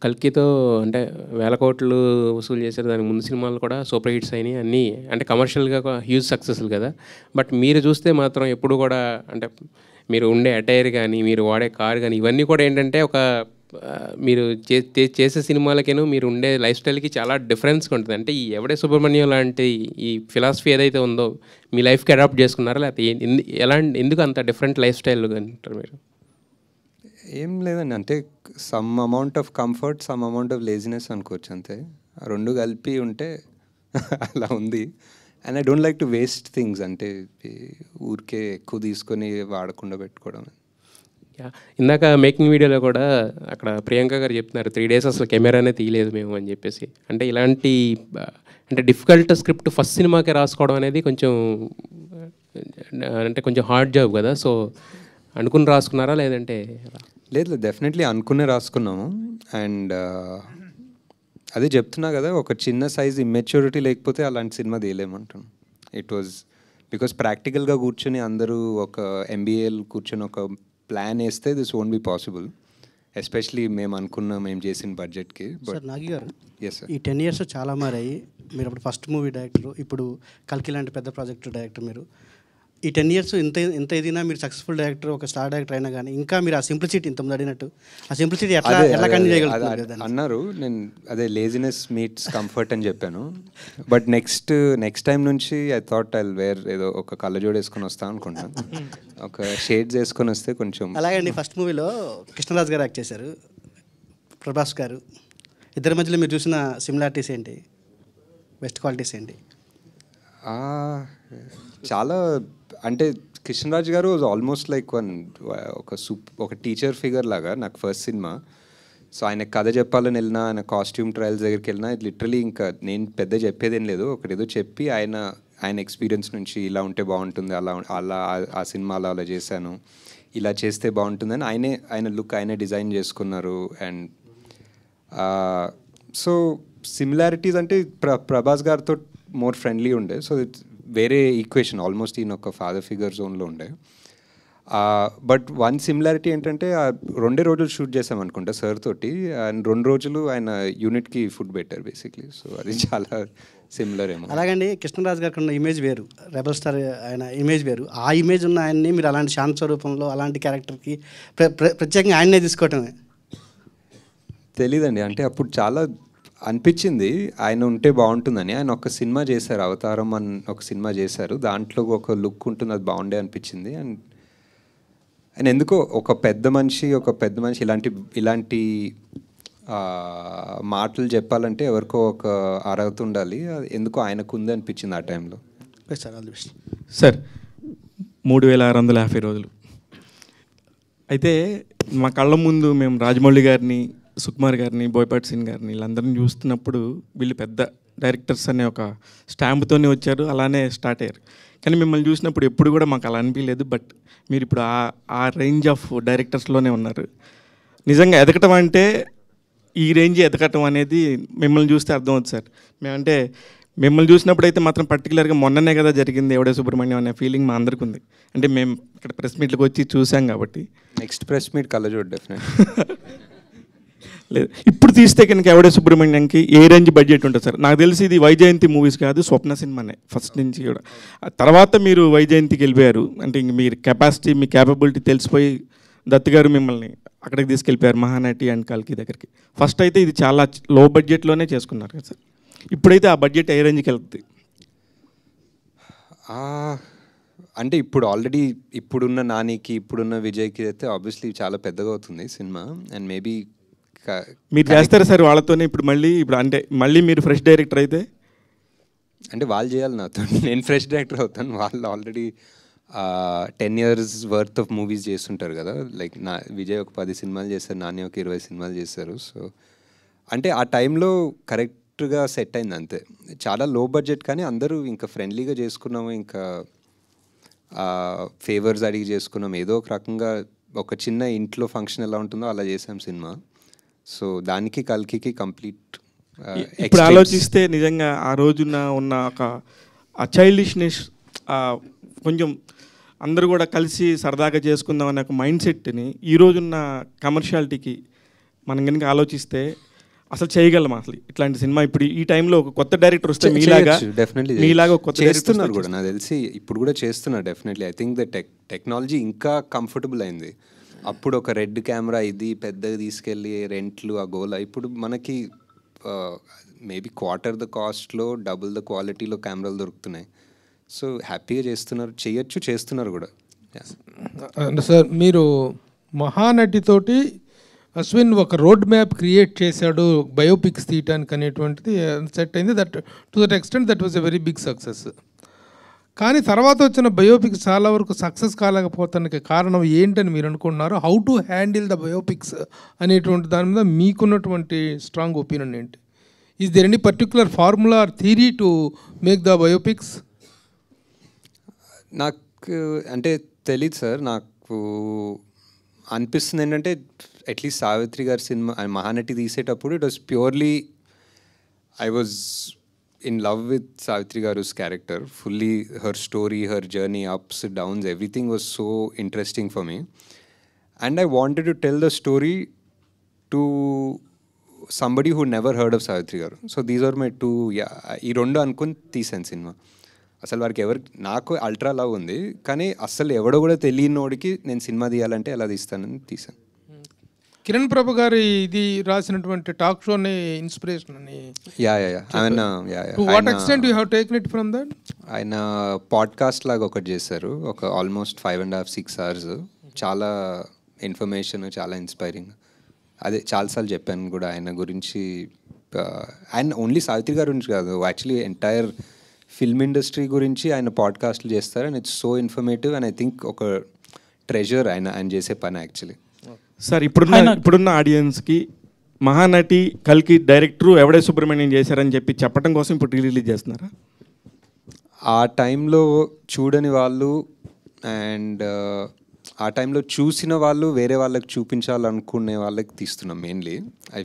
కల్కితో అంటే 1000 కోట్లు వసూలు చేశారు. దానికి ముందు సినిమాలు కూడా సూపర్ హిట్స్ అయినాయి, అన్నీ అంటే కమర్షియల్గా హ్యూజ్ సక్సెస్లు కదా. బట్ మీరు చూస్తే మాత్రం ఎప్పుడు కూడా అంటే మీరు ఉండే అటైర్ కానీ, మీరు వాడే కార్ కానీ, ఇవన్నీ కూడా ఏంటంటే ఒక మీరు చేసే సినిమాలకేను మీరు ఉండే లైఫ్ స్టైల్కి చాలా డిఫరెన్స్గా ఉంటుంది. అంటే ఈ ఎవడే సుబ్రహ్మణ్యం లాంటి ఈ ఫిలాసఫీ ఏదైతే ఉందో మీ లైఫ్కి అడాప్ట్ చేసుకున్నారా, లేకపోతే ఎందుకు అంత డిఫరెంట్ లైఫ్ స్టైల్ అంటారు మీరు? ఏం లేదండి, అంటే some amount of comfort, some amount of laziness అనుకోవచ్చు అంతే. ఆ 2 కలిపి ఉంటే అలా ఉంది. And I don't like to waste things, అంటే ఊరికే ఎక్కువ తీసుకొని వాడకుండా పెట్టుకోవడం. ఇందాక మేకింగ్ వీడియోలో కూడా అక్కడ ప్రియాంక గారు చెప్తున్నారు 3 days అసలు కెమెరానే తీయలేదు మేము అని చెప్పేసి. అంటే ఇలాంటి అంటే డిఫికల్ట్ స్క్రిప్ట్ ఫస్ట్ సినిమాకి రాసుకోవడం అనేది కొంచెం అంటే కొంచెం హార్డ్ జాబ్ కదా. సో అనుకుని రాసుకున్నారా లేదంటే? లేదు, డెఫినెట్లీ అనుకునే రాసుకున్నాము. అండ్ అదే చెప్తున్నా కదా, ఒక చిన్న సైజ్ ఇమ్మెచ్యూరిటీ లేకపోతే అలాంటి సినిమా తీయలేమంటాను. ఇట్ వాజ్ బికాస్ ప్రాక్టికల్గా కూర్చొని అందరూ ఒక ఎంబీఏలు కూర్చొని ఒక ప్లాన్ వేస్తే this won't be possible, especially మేము చేసిన బడ్జెట్కి. సార్ నాగి గారు, ఎస్ సార్, ఈ 10 years చాలా మారాయి. మీరు అప్పుడు ఫస్ట్ మూవీ డైరెక్టర్, ఇప్పుడు కల్కి లాంటి పెద్ద ప్రాజెక్ట్ డైరెక్టర్. మీరు ఈ 10 years ఎంత ఎదిగినా మీరు సక్సెస్ఫుల్ డైరెక్టర్, ఒక స్టార్ డైరెక్టర్ అయినా కానీ ఇంకా మీరు ఆ సింప్లిసిటీ ఇంతకుముందు అడిగినట్టు ఆ సింప్లిసిటీ ఎట్లా కంటిన్యూ చేయగలుగుతారు అన్నారు. నేను అదే లేజినెస్ మీట్స్ కంఫర్ట్ అని చెప్పాను. బట్ నెక్స్ట్ టైం నుంచి ఐ థాట్ ఐ వేర్ ఏదో ఒక కళ్ళజోడు వేసుకొని వస్తాను అనుకుంటాను, ఒక షేడ్స్ వేసుకొని వస్తే కొంచెం. అలాగే ఫస్ట్ మూవీలో కృష్ణరాజ్ గారు యాక్ట్ చేశారు, ప్రభాస్ గారు. ఇద్దరి మధ్యలో మీరు చూసిన సిమిలారిటీస్ ఏంటి, బెస్ట్ క్వాలిటీస్ ఏంటి? చాలా అంటే కృష్ణరాజ్ గారు వాజ్ ఆల్మోస్ట్ లైక్ ఒక టీచర్ ఫిగర్ లాగా నాకు ఫస్ట్ సినిమా. సో ఆయన కథ చెప్పాలని వెళ్ళినా, ఆయన కాస్ట్యూమ్ ట్రయల్స్ దగ్గరికి వెళ్ళినా, లిటరలీ ఇంకా నేను పెద్ద చెప్పేదేం లేదు, ఒకటేదో చెప్పి ఆయన ఎక్స్పీరియన్స్ నుంచి ఇలా ఉంటే బాగుంటుంది, అలా ఆ సినిమా అలా చేశాను, ఇలా చేస్తే బాగుంటుందని ఆయన లుక్ ఆయనే డిజైన్ చేసుకున్నారు. అండ్ సో సిమిలారిటీస్ అంటే ప్రభాస్ గారితో మోర్ ఫ్రెండ్లీ ఉండే. సో ఇట్స్ వేరే ఈక్వేషన్, ఆల్మోస్ట్ ఈయన ఒక ఫాదర్ ఫిగర్ జోన్లో ఉండే. బట్ వన్ సిమిలారిటీ ఏంటంటే 2 రోజులు షూట్ చేసాం అనుకుంటా సార్ తోటి, అండ్ 2 రోజులు ఆయన యూనిట్కి ఫుడ్ పెట్టారు బేసిక్లీ. సో అది చాలా సిమిలర్ ఏమో. అలాగండి కృష్ణరాజ్ గారికి ఉన్న ఇమేజ్ వేరు, రెబల్ స్టార్ ఆయన ఇమేజ్ వేరు. ఆ ఇమేజ్ ఉన్న ఆయన్ని మీరు అలాంటి శాంత స్వరూపంలో అలాంటి క్యారెక్టర్కి ప్రత్యేకంగా ఆయన్నే తీసుకోవటమే తెలీదండి. అంటే అప్పుడు చాలా అనిపించింది ఆయన ఉంటే బాగుంటుందని. ఆయన ఒక సినిమా చేశారు, అవతారం అని ఒక సినిమా చేశారు, దాంట్లో ఒక లుక్ ఉంటుంది, అది బాగుండే అనిపించింది. అండ్ ఆయన ఎందుకో ఒక పెద్ద మనిషి ఇలాంటి మాటలు చెప్పాలంటే ఎవరికో ఒక అర్హత ఉండాలి, ఎందుకో ఆయనకు ఉంది అనిపించింది ఆ టైంలో. సార్ 3650 రోజులు అయితే మా కళ్ళ ముందు మేము రాజమౌళి గారిని, సుకుమార్ గారిని, బోయపాటి సీన్ గారిని వీళ్ళందరినీ చూస్తున్నప్పుడు వీళ్ళు పెద్ద డైరెక్టర్స్ అనే ఒక స్టాంప్తోనే వచ్చారు, అలానే స్టార్ట్ అయ్యారు. కానీ మిమ్మల్ని చూసినప్పుడు ఎప్పుడు కూడా మాకు అలా అనిపించలేదు. బట్ మీరు ఇప్పుడు ఆ రేంజ్ ఆఫ్ డైరెక్టర్స్లోనే ఉన్నారు. నిజంగా ఎదగటం అంటే ఈ రేంజ్ ఎదగటం అనేది మిమ్మల్ని చూస్తే అర్థమవుతుంది సార్. మేమంటే మిమ్మల్ని చూసినప్పుడు అయితే మాత్రం పర్టికులర్గా మొన్ననే కదా జరిగింది ఎవడే సుబ్రహ్మణ్యం అనే ఫీలింగ్ మా అందరికీ ఉంది. అంటే మేము ఇక్కడ ప్రెస్ మీట్లకు వచ్చి చూసాం కాబట్టి. నెక్స్ట్ ప్రెస్ మీట్ కలజోడు డెఫినెట్ లేదు. ఇప్పుడు తీస్తే కనుక ఎవడే సుబ్రహ్మణ్యంకి ఏ రేంజ్ బడ్జెట్ ఉంటుంది సార్? నాకు తెలిసి ఇది వైజయంతి మూవీస్ కాదు, స్వప్న సినిమానే ఫస్ట్ నుంచి కూడా. తర్వాత మీరు వైజయంతికి వెళ్ళిపోయారు, అంటే ఇంక మీరు కెపాసిటీ, మీ క్యాపబిలిటీ తెలిసిపోయి దత్ గారు మిమ్మల్ని అక్కడికి తీసుకెళ్ళిపోయారు మహానటి అండ్ కల్కి దగ్గరికి. ఫస్ట్ అయితే ఇది చాలా లో బడ్జెట్లోనే చేసుకున్నారు కదా సార్. ఇప్పుడైతే ఆ బడ్జెట్ ఏ రేంజ్కి వెళ్తుంది? అంటే ఇప్పుడు ఆల్రెడీ ఇప్పుడున్న నానికి, ఇప్పుడున్న విజయ్కి అయితే ఆబ్వియస్లీ చాలా పెద్దగా అవుతుంది సినిమా. అండ్ మేబీ మీరు చేస్తారా సార్ వాళ్ళతోనే ఇప్పుడు అంటే మళ్ళీ మీరు ఫ్రెష్ డైరెక్టర్ అయితే? అంటే వాళ్ళు చేయాలి నాతో, నేను ఫ్రెష్ డైరెక్టర్ అవుతాను. వాళ్ళు already 10 years worth of movies చేస్తుంటారు కదా. లైక్ విజయ్ ఒక 10 సినిమాలు చేశారు, నాని ఒక 20 సినిమాలు చేశారు. సో అంటే ఆ టైంలో కరెక్ట్గా సెట్ అయింది అంతే. చాలా లో బడ్జెట్ కానీ అందరూ ఇంకా ఫ్రెండ్లీగా చేసుకున్నాము, ఇంకా ఫేవర్స్ అడిగి చేసుకున్నాం. ఏదో ఒక రకంగా ఒక చిన్న ఇంట్లో ఫంక్షన్ ఎలా ఉంటుందో అలా చేసాం సినిమా. సో దానికి కల్కి కంప్లీట్. ఇప్పుడు ఆలోచిస్తే నిజంగా ఆ రోజున ఉన్న ఒక చైల్డిష్నెస్, కొంచెం అందరూ కూడా కలిసి సరదాగా చేసుకుందాం అనే ఒక మైండ్ సెట్ని ఈ రోజున్న కమర్షియాలిటీకి మనం కనుక ఆలోచిస్తే అసలు చేయగలం అసలు ఇట్లాంటి సినిమా? ఇప్పుడు ఈ టైంలో ఒక కొత్త డైరెక్టర్ వస్తే మీలాగా కొత్త చేస్తున్నారు కూడా, నాకు తెలిసి ఇప్పుడు కూడా చేస్తున్నారు definitely. I think the technology ఇంకా కంఫర్టబుల్ అయింది. అప్పుడు ఒక రెడ్ కెమెరా ఇది పెద్దగా తీసుకెళ్ళి రెంట్లు ఆ గోల, ఇప్పుడు మనకి మేబీ క్వార్టర్ ద కాస్ట్లో డబుల్ ద క్వాలిటీలో కెమెరాలు దొరుకుతున్నాయి. సో హ్యాపీగా చేస్తున్నారు కూడా. సార్ మీరు మహానటితోటి అశ్విన్ ఒక రోడ్ మ్యాప్ క్రియేట్ చేశాడు బయోపిక్స్ తీయటానికి అనేటువంటిది సెట్ అయింది. That to that extent that was a very big success. కానీ తర్వాత వచ్చిన బయోపిక్స్ చాలా వరకు సక్సెస్ కాలేకపోతానికి కారణం ఏంటని మీరు అనుకుంటున్నారు? How to handle the biopics అనేటువంటి దాని మీద మీకున్నటువంటి స్ట్రాంగ్ ఒపీనియన్ ఏంటి? Is there any particular formula or theory to make the biopics? నాకు అంటే తెలీదు సార్. నాకు అనిపిస్తుంది ఏంటంటే అట్లీస్ట్ సావిత్రి గారి సినిమా మహానటి తీసేటప్పుడు it was purely I was in love with Savitri Garu's character fully. Her story, her journey, ups, downs, everything was so interesting for me, and I wanted to tell the story to somebody who never heard of Savitri Garu. So these are my two ee rendu ankuni teesan cinema. అసలు వారికి నాకు ultra love ఉంది, కానీ అసలు ఎవడో కూడా తెలియనోడికి నేను cinema తీయాలంటే ఎలా తీస్తానని తీసాను. కిరణ్ ప్రభు గారి ఇది రాసినటువంటి టాక్ షోని ఇన్స్పిరేషన్ అని. To what extent you have taken it from that? ఆయన పాడ్కాస్ట్ లాగా ఒకటి చేశారు, ఒక ఆల్మోస్ట్ 5.5-6 hours. చాలా ఇన్ఫర్మేషన్, చాలా ఇన్స్పైరింగ్. అదే చాలాసార్లు చెప్పాను కూడా ఆయన గురించి. ఆయన ఓన్లీ సావిత్రి గారి గురించి కాదు, యాక్చువల్లీ ఎంటైర్ ఫిల్మ్ ఇండస్ట్రీ గురించి ఆయన పాడ్కాస్ట్లు చేస్తారు and it's so informative and I think ఒక ట్రెజర్ ఆయన చేసే పని యాక్చువల్లీ. సార్ ఇప్పుడున్న ఆడియన్స్కి మహానటి కల్కి డైరెక్టరు ఎవడే సుబ్రహ్మణ్యం చేశారని చెప్పి చెప్పడం కోసం ఇప్పుడు రిలీజ్ చేస్తున్నారా? ఆ టైంలో చూడని వాళ్ళు అండ్ ఆ టైంలో చూసిన వాళ్ళు వేరే వాళ్ళకి చూపించాలనుకునే వాళ్ళకి తీస్తున్నాం మెయిన్లీ. ఐ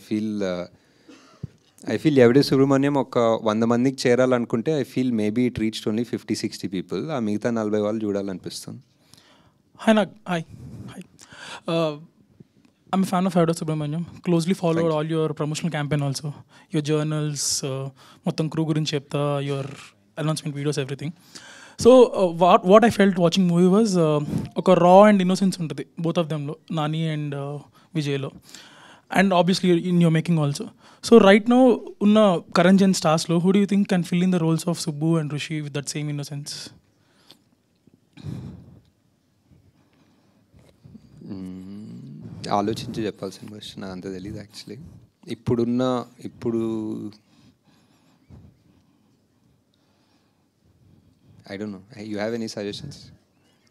ఫీల్ ఎవడే సుబ్రహ్మణ్యం ఒక 100 మందికి చేరాలనుకుంటే I feel maybe it reached only 50-60 people. ఆ మిగతా 40 వాళ్ళు చూడాలనిపిస్తుంది. Hi. I'm a fan of Evade Subramaniam. Closely followed all your promotional campaign also. Your journals, మొత్తం crew గురించి చెప్తా, your announcement videos, everything. So what I felt watching movie was ఒక raw and innocence ఉంటుంది both of them లో, Nani and Vijay లో, and obviously in your making also. So right now ఉన్న current gen stars లో who do you think can fill in the roles of Subbu and Rishi with that same innocence? ఆలోచించి చెప్పాల్సిన question, నాకు అంత తెలియదు actually. ఇప్పుడు I don't know. You have any suggestions?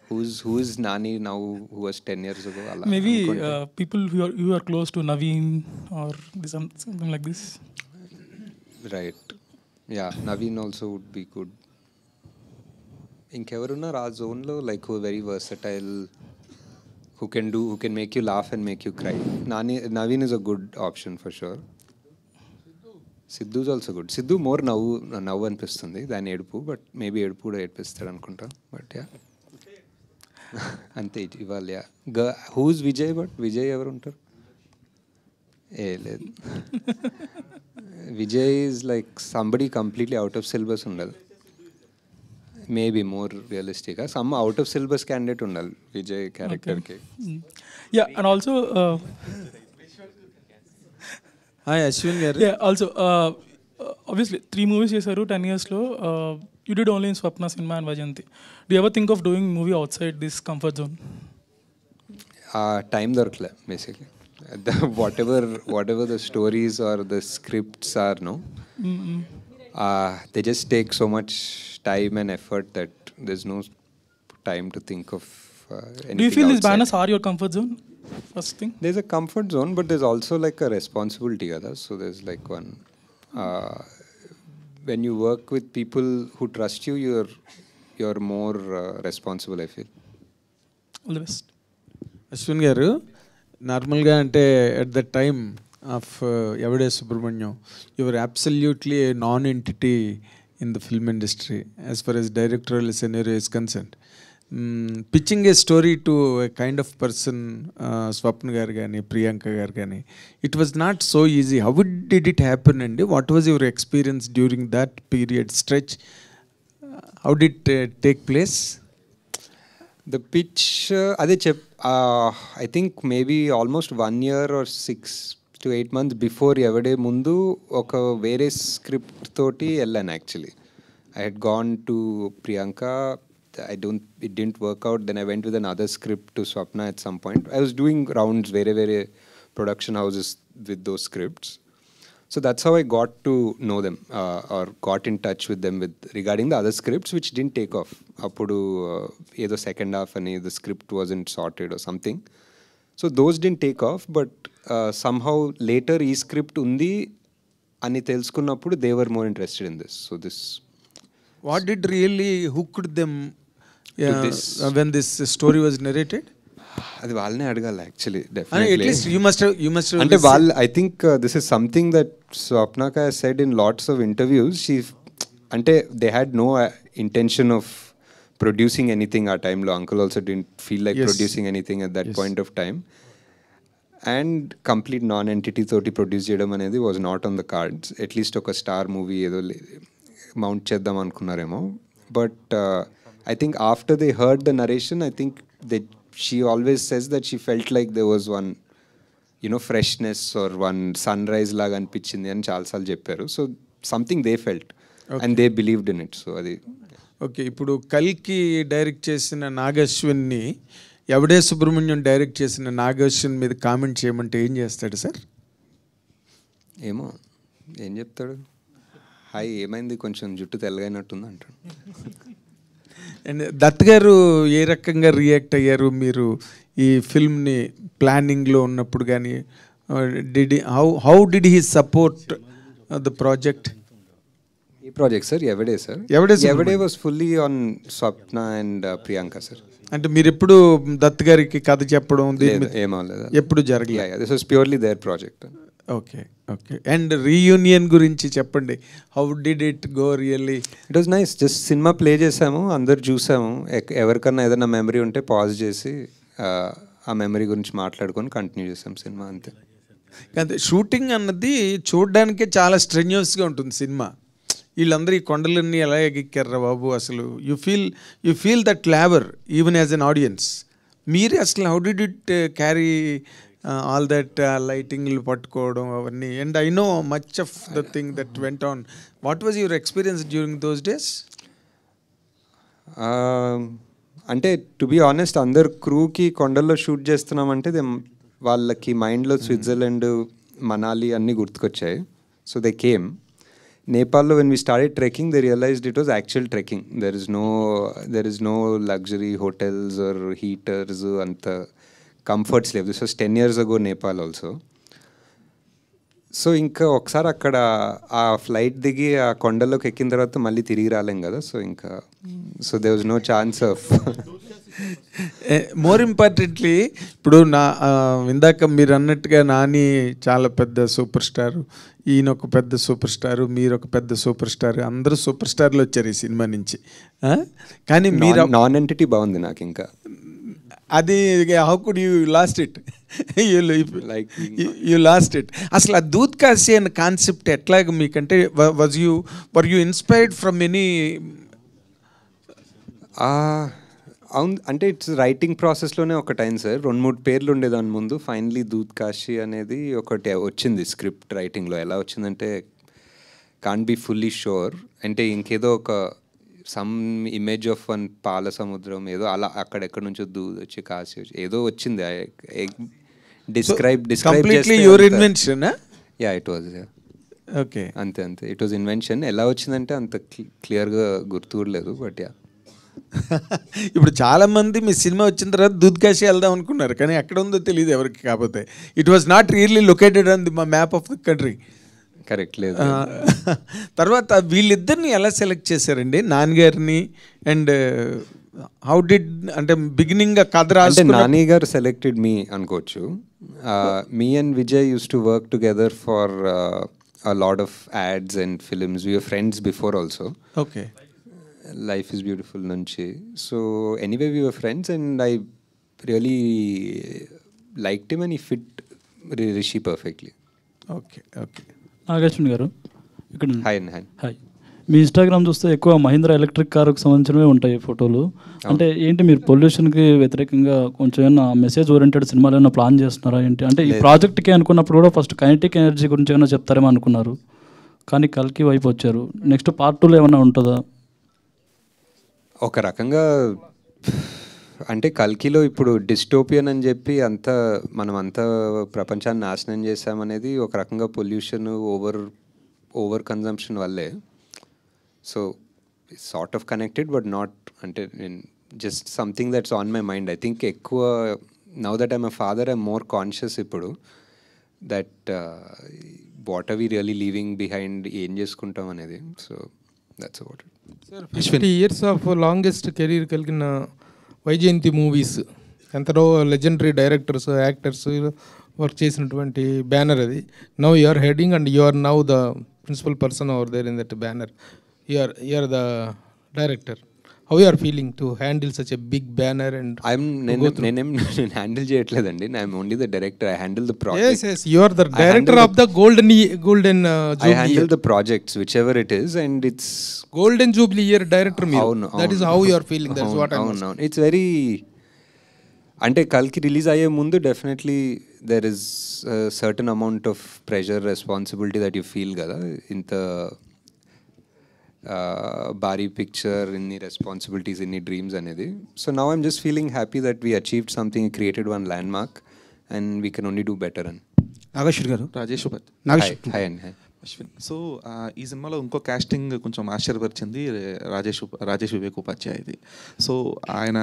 Who is Nani now who was 10 years ago? Maybe people who are close to Naveen or something like this. Right. Yeah, Naveen also would be good. ఇంకెవరున్నారు ఆ జోన్లో like who very versatile, who can make you laugh and make you cry? Naveen is a good option for sure. Sidhu is also good. Sidhu more నవ్వు అనిపిస్తుంది దాని ఏడుపు, but maybe ఏడుపు కూడా ఏడిపిస్తాడు అనుకుంటా. బట్ యా అంతే ఇవాళ. హూజ్ విజయ్? బట్ విజయ్ ఎవరు ఉంటారు? లేదు, Vijay is like somebody completely out of syllabus ఉండాలి. మేబీ మోర్ రియలిస్టిక్గా some out of syllabus candidate ఉండాలి విజయ్ క్యారెక్టర్కి. Yeah, and also Hi, Ashwin garu. Yeah, also obviously 3 movies చేశారు 10 years లో. You did only in Swapna Cinema and Vajanti. Do you ever think of doing movie outside this comfort zone? Time దొరకలే basically. whatever the stories or the scripts are, no, they just take so much time and effort that there's no time to think of anything. Do you feel outside. these banners are your comfort zone? First thing, there's a comfort zone, but there's also like a responsibility, so there's like one when you work with people who trust you, you're more responsible, I feel. All the best. Ashwin గారు, నార్మల్గా అంటే at the time of Yevade Subramanyam your absolutely a non entity in the film industry as far as directorial scenario is concerned. Pitching a story to a kind of person, Swapna garu gaani, Priyanka garu gaani, it was not so easy. How did it happen, and what was your experience during that period stretch? How did it take place? The pitch, I think maybe almost 1 year or 6 to 8 months before Evade mundu oka vere script toti ellan actually. I had gone to Priyanka. It didn't work out. Then I went with another script to Swapna at some point. I was doing rounds very production houses with those scripts. So that's how I got to know them or got in touch with them regarding the other scripts which didn't take off. Appudu edo second half ani the script wasn't sorted or something. So those didn't take off, but somehow later ee script undi ani telusukunnappudu they were more interested in this. So this, what did really hooked them when this story was narrated? అది వాళ్ళనే అడగాలి actually. Definitely at least you must అంటే వాళ్ళు, I think this is something that స్వప్నక said in lots of interviews. She అంటే they had no intention of producing anything ఆ టైంలో. Uncle also didn't feel like producing anything at that point of time. And complete non entity తోటి produce చేయడం అనేది was not on the cards. At least ఒక star movie ఏదో mount చేద్దాం అనుకున్నారేమో. But I think after they heard the narration, I think that she always says that she felt like there was one, freshness or one sunrise laga anpichindi ani chaala saalu chepparu. So something they felt and they believed in it. So adi okay. Ippudu Kalki direct chesina Nagashwinni Evade Subramaniam direct chesina Nagashwin మీద comment చేయమంటే ఏం చేస్తాడు sir? ఏమో ఏం చెప్తాడు. Hi ఏమైంది కొంచెం జుట్టు తెల్లగైనట్టుంది అంటాడు. అండ్ దత్ గారు ఏ రకంగా రియాక్ట్ అయ్యారు మీరు ఈ ఫిల్మ్ని ప్లానింగ్లో ఉన్నప్పుడు కానీ? How did he support the project? ఈ project sir Yevade sir? Yevade was fully on Swapna and Priyanka sir. అంటే మీరు ఎప్పుడు దత్ గారికి కథ చెప్పడం ఏమవలేదు, ఎప్పుడు జరగలేదు? This was purely their project. Okay okay. And reunion గురించి చెప్పండి. How did it go really? It was nice. Just సినిమా ప్లే చేసాము, అందరు చూసాము. ఎవరికన్నా ఏదైనా మెమరీ ఉంటే పాజ్ చేసి ఆ మెమరీ గురించి మాట్లాడుకొని కంటిన్యూ చేసాం సినిమా, అంతే. కానీ షూటింగ్ అన్నది చూడడానికే చాలా స్ట్రెన్యూస్గా ఉంటుంది సినిమా. వీళ్ళందరూ ఈ కొండలన్నీ ఎలా ఎక్కారా బాబు అసలు. You feel that labour even as an audience. మీరే అసలు how did it carry all that లైటింగ్లు పట్టుకోవడం అవన్నీ? And I know much of the thing that went on. What was your experience during those days? అంటే to be honest, అందరు క్రూకి కొండల్లో shoot చేస్తున్నామంటే వాళ్ళకి మైండ్లో స్విట్జర్లాండ్, మనాలి అన్నీ గుర్తుకొచ్చాయి. So they came. Nepal, when we started trekking, they realized it was actual trekking. There is no luxury hotels or heaters and comforts level. This was 10 years ago Nepal also. So ఇంకా ఒకసారి అక్కడ ఆ flight దిగి ఆ కొండలోకి ఎక్కిన తర్వాత మళ్ళీ తిరిగి రాలేం కదా. సో ఇంకా there was no chance of. More importantly ఇప్పుడు ఇందాక మీరు అన్నట్టుగా నాని చాలా పెద్ద సూపర్ స్టారు, ఈయన ఒక పెద్ద సూపర్ స్టారు, మీరు ఒక పెద్ద సూపర్ స్టార్, అందరూ సూపర్ స్టార్లు వచ్చారు ఈ సినిమా నుంచి. కానీ మీరు నాన్ ఎంటిటీ బాగుంది నాకు ఇంకా. అది how could you lost it? You lost it. అసలు ఆ దూద్ కాశీ అనే కాన్సెప్ట్ ఎట్లాగ మీకంటే were you inspired from any? అవును, అంటే ఇట్స్ రైటింగ్ ప్రాసెస్లోనే ఒకటి అయింది సార్. 2-3 పేర్లు ఉండేదాని ముందు. ఫైనలీ దూద్ కాశీ అనేది ఒకటి వచ్చింది స్క్రిప్ట్ రైటింగ్లో. ఎలా వచ్చిందంటే కాంట్ బి ఫుల్లీ షూర్, అంటే ఇంకేదో ఒక సమ్ ఇమేజ్ ఆఫ్ వన్ పాల సముద్రం ఏదో అలా అక్కడెక్కడ నుంచో దూద్ వచ్చి కాశీ వచ్చి ఏదో వచ్చింది. Describe yeah it was. Okay, అంతే ఇట్ వాజ్ ఇన్వెన్షన్. ఎలా వచ్చిందంటే అంత క్లియర్గా గుర్తులేదు, బట్ యా. ఇప్పుడు చాలామంది మీ సినిమా వచ్చిన తర్వాత దూద్ కాశీ వెళ్దాం అనుకున్నారు, కానీ ఎక్కడ ఉందో తెలియదు ఎవరికి. కాకపోతే it was not really located on the map of the country. Correct లేదు. తర్వాత వీళ్ళిద్దరిని ఎలా సెలెక్ట్ చేశారండి, నాన్నగారిని? అండ్ హౌ డిడ్, అంటే బిగినింగ్ కథ రాసి నాని గారు సెలెక్టెడ్ మీ అనుకోవచ్చు. Me and Vijay use to work together for a lot of ads and films. We were friends before also. Okay. Life is Beautiful nunchi. So anyway we were friends and I really liked him and he fit Rishi perfectly. Okay. Nageshwari గారు ఇక్కడ. Hi. మీ Instagram చూస్తే ఎక్కువ Mahindra electric కారుకు సంబంధించినవే ఉంటాయి ఫోటోలు. అంటే ఏంటి మీరు పొల్యూషన్కి వ్యతిరేకంగా కొంచెం ఏమైనా మెసేజ్ ఓరియంటెడ్ సినిమాలు ఏమైనా ప్లాన్ చేస్తున్నారా ఏంటి? అంటే ఈ ప్రాజెక్ట్కి అనుకున్నప్పుడు కూడా ఫస్ట్ కైనెటిక్ ఎనర్జీ గురించి ఏమైనా చెప్తారేమో అనుకున్నారు, కానీ కల్కి వైపు వచ్చారు. నెక్స్ట్ పార్ట్ 2లో ఏమైనా ఉంటుందా? ఒక రకంగా అంటే కల్కిలో ఇప్పుడు డిస్టోపియన్ అని చెప్పి మనం అంతా ప్రపంచాన్ని నాశనం చేసామనేది ఒక రకంగా పొల్యూషన్ ఓవర్ కన్జంప్షన్ వల్లే. So sort of connected but not, అంటే just something that's on my mind. I think ఎక్కువ now that I'm a father I'm more conscious ఇప్పుడు that what are we really leaving behind, ఏం చేసుకుంటాం అనేది. So that's about it. 50 years of longest career కలిగిన Vyjayanthi movies, ఎంతలో legendary directors, actors work చేసినటువంటి banner అది. Now you are heading and you are now the principal person over there in that banner. You are the director. How you are feeling to handle such a big banner? And నేనేం handle చేయట్లేదండి, I'm only the director. I handle the project. Yes, you are the director of the golden I handle the projects whichever it is and it's golden jubilee year director me. That is how you are feeling. That's what I'm saying. It's very, అంటే కల్కి release అయ్యే ముందు definitely there is certain amount of pressure, responsibility that you feel కదా. ఇంత భారీ picture, ఇన్ని responsibilities, ఇన్ని dreams అనేది. So now I'm just feeling happy that we achieved something, created one land mark and we can only do better. అని నాగేశ్వర్ గారు, Rajesh. Nageshwar, hi అండి. Ashwin, so ఈ సినిమాలో ఇంకో కాస్టింగ్ కొంచెం ఆశ్చర్యపరిచింది రాజేష్ వివేక్ ఉపాధ్యాయది. సో ఆయన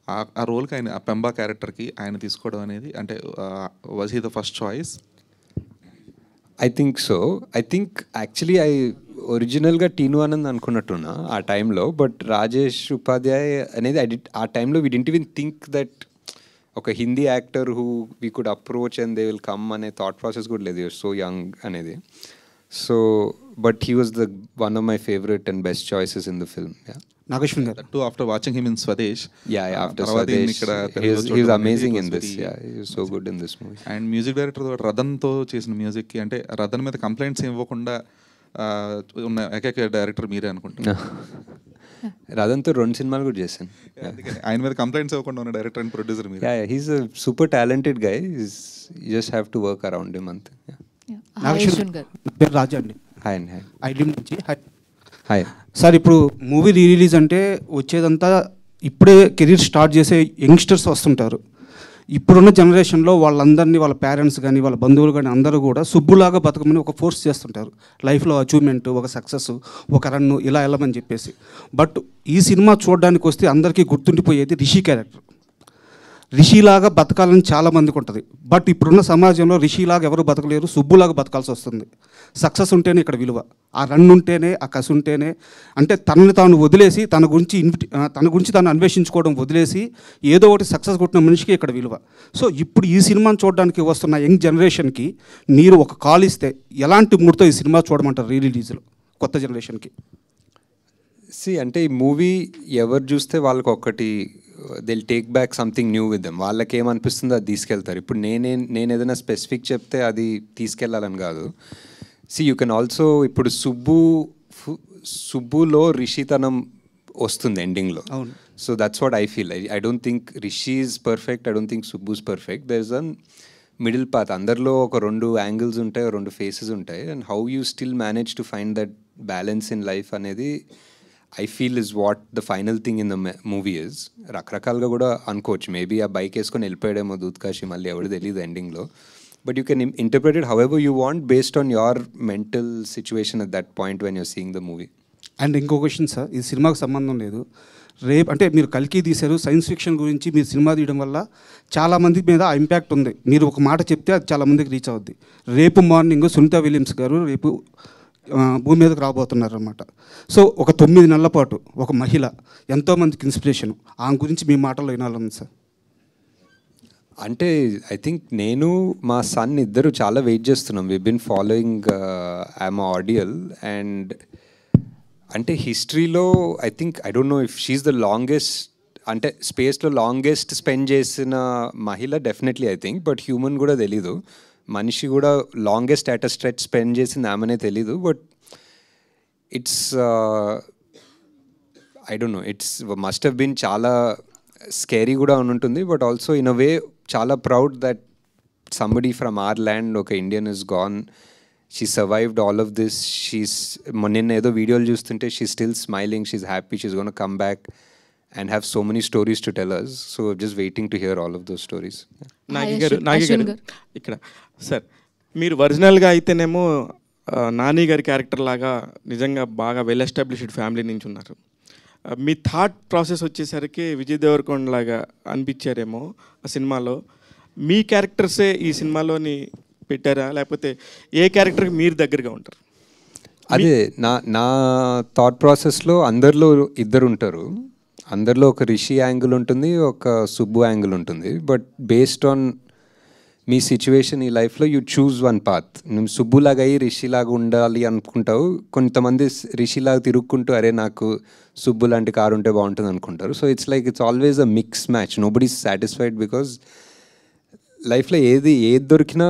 ఆ రోల్కి ఆయన ఆ పెంబా క్యారెక్టర్కి ఆయన తీసుకోవడం అనేది అంటే was he the first choice? I think so. I think actually ఒరిజినల్గా టీను ఆనంద్ అనుకున్నట్టున్నా ఆ టైంలో, బట్ రాజేష్ ఉపాధ్యాయ్ అనేది ఆ టైంలో we didn't even think that ఒక Hindi actor who we could approach and they will come అనే థాట్ ప్రాసెస్ కూడా లేదు, యూర్ సో యంగ్ అనేది. So but he was the one of my favourite and best choices in the film. Nageshwan garu, to after watching him in Swadesh, after Swadesh, he was amazing in this. Yeah, he was so good in this movie. And music director రతన్తో చేసిన మ్యూజిక్కి అంటే రతన్ మీద complaints ఇవ్వకుండా ఉన్న ఏకైక director మీరే అనుకుంటున్నా. రతన్తో 2 సినిమాలు కూడా చేశాను. ఆయన మీద కంప్లైంట్స్ ఇవ్వకుండా ఉన్న డైరెక్టర్ అండ్ ప్రొడ్యూసర్ మీరు. Yeah, he's a super talented guy. You just have to work around him అంతే. నాగేశ్వన్ గారు, పేరు రాజా అండి. హాయ్ అండి. హాయ్. ఐడ్రీమ్ నుంచి. హాయ్ సార్, ఇప్పుడు మూవీ రీ రిలీజ్ అంటే వచ్చేదంతా ఇప్పుడే కెరీర్ స్టార్ట్ చేసే యంగ్స్టర్స్ వస్తుంటారు. ఇప్పుడున్న జనరేషన్లో వాళ్ళందరినీ వాళ్ళ పేరెంట్స్ కానీ వాళ్ళ బంధువులు కానీ అందరూ కూడా సుబ్బులాగా బతకమని ఒక ఫోర్స్ చేస్తుంటారు. లైఫ్లో అచీవ్మెంట్, ఒక సక్సెస్, ఒక రన్ను ఇలా వెళ్ళమని చెప్పేసి. బట్ ఈ సినిమా చూడడానికి వస్తే అందరికీ గుర్తుండిపోయేది రిషి క్యారెక్టర్. రిషిలాగా బతకాలని చాలామందికి ఉంటుంది. బట్ ఇప్పుడున్న సమాజంలో రిషిలాగా ఎవరు బతకలేరు, సుబ్బులాగా బతకాల్సి వస్తుంది. సక్సెస్ ఉంటేనే ఇక్కడ విలువ, ఆ రన్ ఉంటేనే, ఆ కసి ఉంటేనే, అంటే తనని తాను వదిలేసి తన గురించి తాను అన్వేషించుకోవడం వదిలేసి ఏదో ఒకటి సక్సెస్ కొట్టిన మనిషికి ఇక్కడ విలువ. సో ఇప్పుడు ఈ సినిమాని చూడడానికి వస్తున్న యంగ్ జనరేషన్కి మీరు ఒక కాల్ ఇస్తే ఎలాంటి మూడ్తో ఈ సినిమా చూడమంటారు రీ రిలీజ్లో కొత్త జనరేషన్కి? అంటే ఈ మూవీ ఎవరు చూస్తే వాళ్ళకి ఒకటి they'll take back something new with them. వాళ్ళకి ఏమనిపిస్తుందో అది తీసుకెళ్తారు. ఇప్పుడు నేను ఏదైనా స్పెసిఫిక్ చెప్తే అది తీసుకెళ్ళాలని కాదు. యూ కెన్ ఆల్సో ఇప్పుడు సుబ్బులో రిషితనం వస్తుంది ఎండింగ్లో. So that's what I feel. I don't think Rishi is perfect, I don't think Subbu's perfect. There is an middle path. అందరిలో ఒక 2 యాంగిల్స్ ఉంటాయి, 2 ఫేసెస్ ఉంటాయి. And how you still manage to find that balance in life అనేది I feel is what the final thing in the movie is. రకరకాలుగా కూడా అనుకోవచ్చు. Maybe ఆ bike వేసుకొని వెళ్ళిపోయాడేమో దూత్కాశి, మళ్ళీ ఎవరు తెలియదు ఎండింగ్లో. But you can interpret it however you want based on your mental situation at that point when you're seeing the movie. And ఇంకో క్వశ్చన్ సార్, ఈ సినిమాకు సంబంధం లేదు. రేపు అంటే మీరు కల్కి తీశారు, సైన్స్ ఫిక్షన్ గురించి మీరు సినిమా తీయడం వల్ల చాలామంది మీద ఆ ఇంపాక్ట్ ఉంది. మీరు ఒక మాట చెప్తే అది చాలామందికి రీచ్ అవుద్ది. రేపు మార్నింగ్ సునీత విలియమ్స్ గారు రేపు భూమి మీదకి రాబోతున్నారు అనమాట. సో ఒక 9 నెలల పాటు ఒక మహిళ ఎంతోమందికి ఇన్స్పిరేషన్, ఆమె గురించి మీ మాటల్లో వినాలని సార్. అంటే ఐ థింక్ నేను మా సన్ ఇద్దరు చాలా వెయిట్ చేస్తున్నాం. We been following I'm ideal and అంటే హిస్టరీలో I think I don't know if she's the longest అంటే స్పేస్లో లాంగెస్ట్ స్పెండ్ చేసిన మహిళ definitely I think. But human కూడా తెలీదు, మనిషి కూడా longest at a stretch spend చేసింది ఆమెనే తెలీదు. But it's I don't know, it's must have been చాలా స్కేరీ కూడా ఉంటుంది. But also in a way చాలా proud that somebody from our land, ఒక Indian is gone, she survived all of this. నిన్న ఏదో వీడియోలు చూస్తుంటే she still smiling, she's happy, she's gonna come back and have so many stories to tell us. So just waiting to hear all of those stories. Nagi గారు ఇక్కడ sir, మీరు ఒరిజినల్గా అయితేనేమో నాని గారి క్యారెక్టర్ లాగా నిజంగా బాగా వెల్ ఎస్టాబ్లిష్డ్ ఫ్యామిలీ నుంచి ఉన్నారు. మీ థాట్ ప్రాసెస్ వచ్చేసరికి విజయ్ దేవరకొండ లాగా అనిపించారేమో ఆ సినిమాలో. మీ క్యారెక్టర్సే ఈ సినిమాలోని పెట్టారా, లేకపోతే ఏ క్యారెక్టర్కి మీరు దగ్గరగా ఉంటారు? అదే నా థాట్ ప్రాసెస్లో అందరిలో ఇద్దరు ఉంటారు. అందరిలో ఒక రిషి యాంగిల్ ఉంటుంది, ఒక సుబ్బు యాంగిల్ ఉంటుంది. But based on me situation ఈ లైఫ్లో యూ చూజ్ వన్ పాత్. నువ్వు సుబ్బులాగా అయ్యి రిషిలాగా ఉండాలి అనుకుంటావు. కొంతమంది రిషిలాగా తిరుక్కుంటూ అరే నాకు సుబ్బు లాంటి కారు ఉంటే బాగుంటుంది అనుకుంటారు. So it's always a mix match. Nobody is satisfied because లైఫ్లో ఏది దొరికినా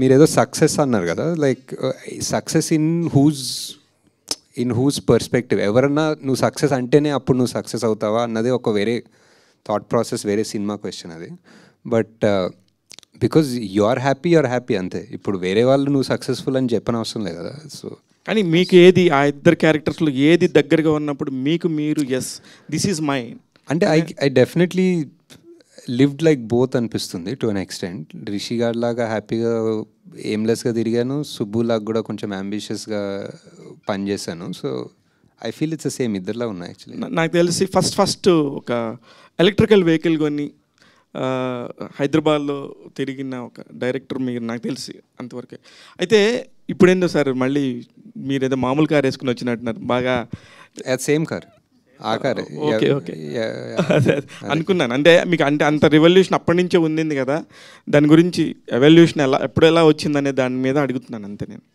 మీరు ఏదో సక్సెస్ అన్నారు కదా, సక్సెస్ ఇన్ హూస్ పర్స్పెక్టివ్. ఎవరన్నా నువ్వు సక్సెస్ అంటేనే అప్పుడు నువ్వు సక్సెస్ అవుతావా అన్నది ఒక వేరే థాట్ ప్రాసెస్, వేరే సినిమా క్వశ్చన్ అది. But because you are happy అంతే. ఇప్పుడు వేరే వాళ్ళు నువ్వు సక్సెస్ఫుల్ అని చెప్పనవసరం లేదు కదా. సో కానీ మీకు ఏది ఆ ఇద్దరు క్యారెక్టర్స్లో ఏది దగ్గరగా ఉన్నప్పుడు మీకు మీరు ఎస్ దిస్ ఈజ్ మై అంటే I definitely lived like both అనిపిస్తుంది టు అన్ ఎక్స్టెంట్. రిషి గారి లాగా హ్యాపీగా ఎయిమ్లెస్గా తిరిగాను, సుబ్బు లాగా కూడా కొంచెం అంబిషియస్గా పనిచేశాను. So I feel it's the same, ఇద్దరులా ఉన్నాయి యాక్చువల్లీ. నాకు తెలిసి ఫస్ట్ ఒక ఎలక్ట్రికల్ వెహికల్ కొని హైదరాబాద్లో తిరిగిన ఒక డైరెక్టర్ మీరు, నాకు తెలిసి అంతవరకే. అయితే ఇప్పుడేందో సార్ మళ్ళీ మీరు ఏదో మామూలు కార్ వేసుకుని వచ్చినట్టున్నారు బాగా. సేమ్ కార్, ఆ కార్. ఓకే ఓకే అనుకున్నాను. అంటే మీకు అంటే అంత రివల్యూషన్ అప్పటి నుంచే ఉంది కదా, దాని గురించి ఎవల్యూషన్ ఎప్పుడు ఎలా వచ్చిందనే దాని మీద అడుగుతున్నాను అంతే నేను.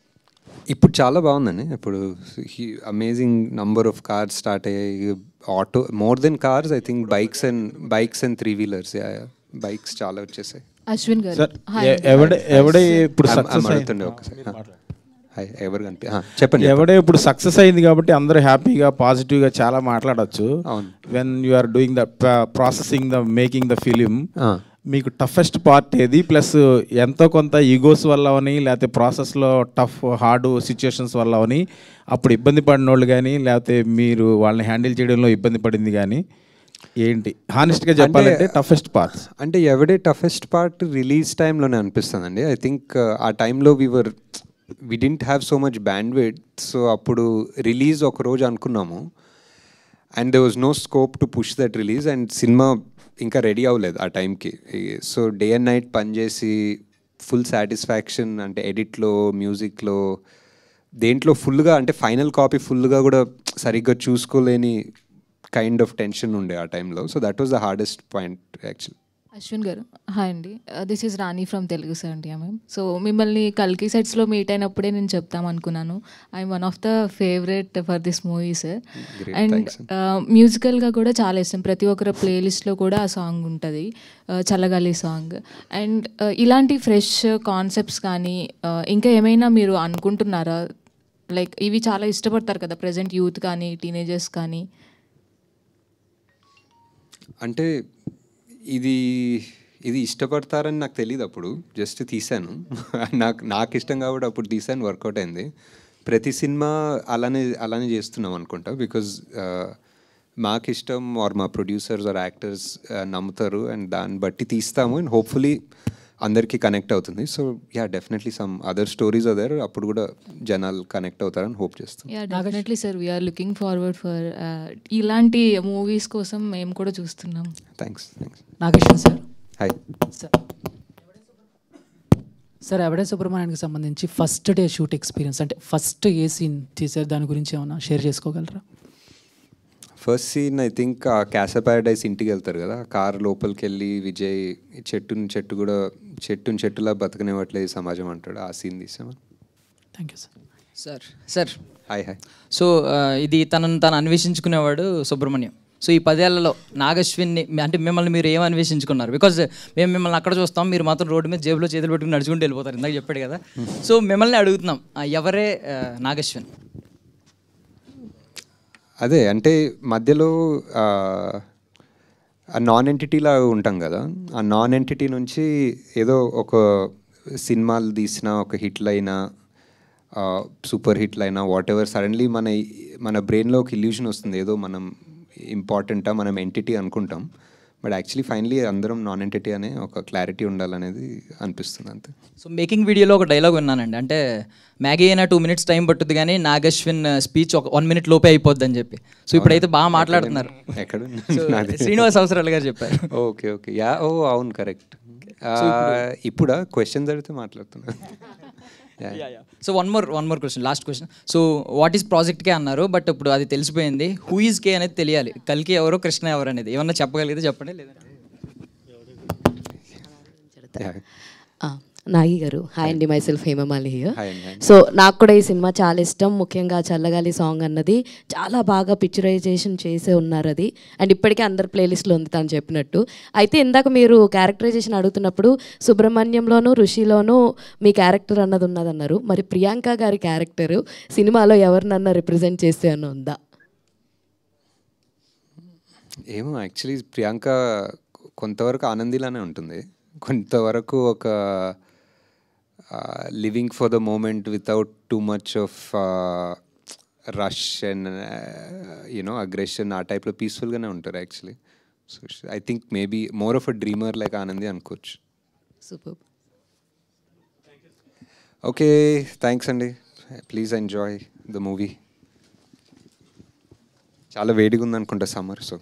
ఇప్పుడు చాలా బాగుందండి. ఇప్పుడు amazing number of cars start అయ్యాయి. Auto more than cars, I think bikes and 3-wheelers, bikes చాలా వచ్చేసాయి. అశ్విన్ గారు ఎవడే ఇప్పుడు సక్సెస్ అడుగుతుండే ఒకసారి ఎవరు కనిపి చెప్పండి. ఎవడే ఇప్పుడు సక్సెస్ అయింది కాబట్టి అందరూ హ్యాపీగా పాజిటివ్గా చాలా మాట్లాడచ్చు. When you are doing the processing the making the film, మీకు టఫెస్ట్ పార్ట్ ఏది? ప్లస్ ఎంతో కొంత ఈగోస్ వల్ల అని, లేకపోతే ప్రాసెస్లో హార్డ్ సిచ్యుయేషన్స్ వల్ల అని అప్పుడు ఇబ్బంది పడిన వాళ్ళు కానీ, లేకపోతే మీరు వాళ్ళని హ్యాండిల్ చేయడంలో ఇబ్బంది పడింది కానీ ఏంటి? హానెస్ట్గా చెప్పాలంటే టఫెస్ట్ పార్ట్స్ అంటే ఎవడే టఫెస్ట్ పార్ట్ రిలీజ్ టైంలోనే అనిపిస్తుందండి. ఐ థింక్ ఆ టైంలో we didn't have so much bandwidth. So అప్పుడు రిలీజ్ ఒక రోజు అనుకున్నాము, and there was no scope to push that release, and సినిమా ఇంకా రెడీ అవ్వలేదు ఆ టైంకి. సో డే అండ్ నైట్ పనిచేసి ఫుల్ సాటిస్ఫాక్షన్, అంటే ఎడిట్లో, మ్యూజిక్లో, దేంట్లో ఫుల్గా, అంటే ఫైనల్ కాపీ ఫుల్గా కూడా సరిగ్గా చూసుకోలేని కైండ్ ఆఫ్ టెన్షన్ ఉండే ఆ టైంలో. So that was the hardest point actually. Ashwin garu hi అండి, this is Rani from Telugu 70mm. So మిమ్మల్ని కల్కి సెట్స్లో మీట్ అయినప్పుడే నేను చెప్తాం అనుకున్నాను, I'm one of the favourite for this movie sir. And మ్యూజికల్గా కూడా చాలా ఇష్టం, ప్రతి ఒక్కరి ప్లేలిస్ట్లో కూడా ఆ సాంగ్ ఉంటుంది, చల్లగాలి సాంగ్. అండ్ ఇలాంటి ఫ్రెష్ కాన్సెప్ట్స్ కానీ ఇంకా ఏమైనా మీరు అనుకుంటున్నారా? లైక్ ఇవి చాలా ఇష్టపడతారు కదా ప్రజెంట్ యూత్ కానీ టీనేజర్స్ కానీ. అంటే ఇది ఇష్టపడతారని నాకు తెలియదు, అప్పుడు జస్ట్ తీశాను. నాకు ఇష్టం కాబట్టి అప్పుడు తీశాను, వర్కౌట్ అయింది. ప్రతి సినిమా అలానే చేస్తున్నాం అనుకుంటా, బికాజ్ మాకు ఇష్టం ఆర్ మా ప్రొడ్యూసర్స్ ఆర్ యాక్టర్స్ నమ్ముతారు, అండ్ దాన్ని బట్టి తీస్తాము, అండ్ హోప్ఫుల్లీ అందరికీ కనెక్ట్ అవుతుంది. So yeah, definitely some other stories other, అప్పుడు కూడా జనాలు కనెక్ట్ అవుతారని హోప్ చేస్తాం. Yeah definitely sir, we're looking forward for ఇలాంటి మూవీస్ కోసం మేము కూడా చూస్తున్నాం. Thanks. Nageshwan sir hi sir. ఎవడే సుబ్రహ్మణ్యానికి సంబంధించి ఫస్ట్ డే షూట్ ఎక్స్పీరియన్స్, అంటే ఫస్ట్ ఏ సీన్ తీసారు, దాని గురించి ఏమైనా షేర్ చేసుకోగలరా? ఫస్ట్ సీన్ ఐ థింక్ ఆ క్యాసా ప్యారడైస్ ఇంటికి వెళ్తారు కదా, కార్ లోపలికి వెళ్ళి విజయ్ చెట్టులా బతకనివ్వట్లేదు సమాజం అంటాడు, ఆ సీన్ తీసామా. Thank you sir. Sir hi. So ఇది తను అన్వేషించుకునేవాడు సుబ్రహ్మణ్యం. సో ఈ 10 ఏళ్లలో నాగశ్విన్ని, అంటే మిమ్మల్ని మీరు ఏం అన్వేషించుకున్నారు? బికాజ్ మేము మిమ్మల్ని అక్కడ చూస్తాం, మీరు మాత్రం రోడ్డు మీద జేబులో చేతులు పెట్టుకుని నడుచుకుంటూ వెళ్ళిపోతారు, ఇందాక చెప్పాడు కదా. సో మిమ్మల్ని అడుగుతున్నాం, ఎవరే నాగశ్విన్? అదే అంటే మధ్యలో ఆ నాన్ ఎంటిటీలా ఉంటాం కదా, ఆ నాన్ ఎంటిటీ నుంచి ఏదో ఒక సినిమాలు తీసిన ఒక హిట్లైనా, సూపర్ హిట్లైనా, వాట్ ఎవర్, సడన్లీ మన బ్రెయిన్లో ఒక ఇల్యూషన్ వస్తుంది, ఏదో మనం ఇంపార్టెంటా, మనం ఎంటిటీ అనుకుంటాం, బట్ యాక్చువల్లీ ఫైనలీ అందరం నాన్ ఎంటిటీ అనే ఒక క్లారిటీ ఉండాలనేది అనిపిస్తుంది అంతే. సో మేకింగ్ వీడియోలో ఒక డైలాగ్ విన్నానండి, అంటే మ్యాగీ అయినా 2 minutes టైం పట్టుద్ది కానీ నాగశ్విన్ స్పీచ్ ఒక 1 minute లోపే అయిపోద్ది అని చెప్పి. సో ఇప్పుడైతే బాగా మాట్లాడుతున్నారు. శ్రీనివాస్ అవసరాలు గారు చెప్పారు. ఓకే ఓకే యా, ఓ అవును కరెక్ట్. ఇప్పుడు క్వశ్చన్స్ అడిగితే మాట్లాడుతున్నా. So one more question, last question. So what is project కే అన్నారు, బట్ ఇప్పుడు అది తెలిసిపోయింది, హూ ఈజ్ కే అనేది తెలియాలి. కల్కి ఎవరో, కృష్ణ ఎవరు అనేది ఏమన్నా చెప్పగలిగితే చెప్పండి, లేదంటే నాగి గారు. హాయ్ అండి, my self Hemamali here. So నాకు కూడా ఈ సినిమా చాలా ఇష్టం, ముఖ్యంగా చల్లగాలి సాంగ్ అన్నది చాలా బాగా పిక్చరైజేషన్ చేసే ఉన్నారు అది, అండ్ ఇప్పటికే అందరి ప్లేలిస్ట్లో ఉంది తను చెప్పినట్టు. అయితే ఇందాక మీరు క్యారెక్టరైజేషన్ అడుగుతున్నప్పుడు సుబ్రహ్మణ్యంలోనూ ఋషిలోనూ మీ క్యారెక్టర్ అన్నది ఉన్నదన్నారు. మరి ప్రియాంక గారి క్యారెక్టరు సినిమాలో ఎవరినన్నా రిప్రజెంట్ చేస్తే అన్న ఉందా? ఏమో యాక్చువల్లీ ప్రియాంక కొంతవరకు ఆనందిలానే ఉంటుంది, కొంతవరకు ఒక living for the moment without too much of rush and you know aggression, ఆ టైప్లో పీస్ఫుల్గానే ఉంటారు actually. So I think maybe more of a dreamer like Anandi అనుకోవచ్చు. సూపర్. ఓకే, థ్యాంక్స్ అండి. Please enjoy the movie. చాలా వేడిగా ఉంది అనుకుంటా సమ్మర్, సో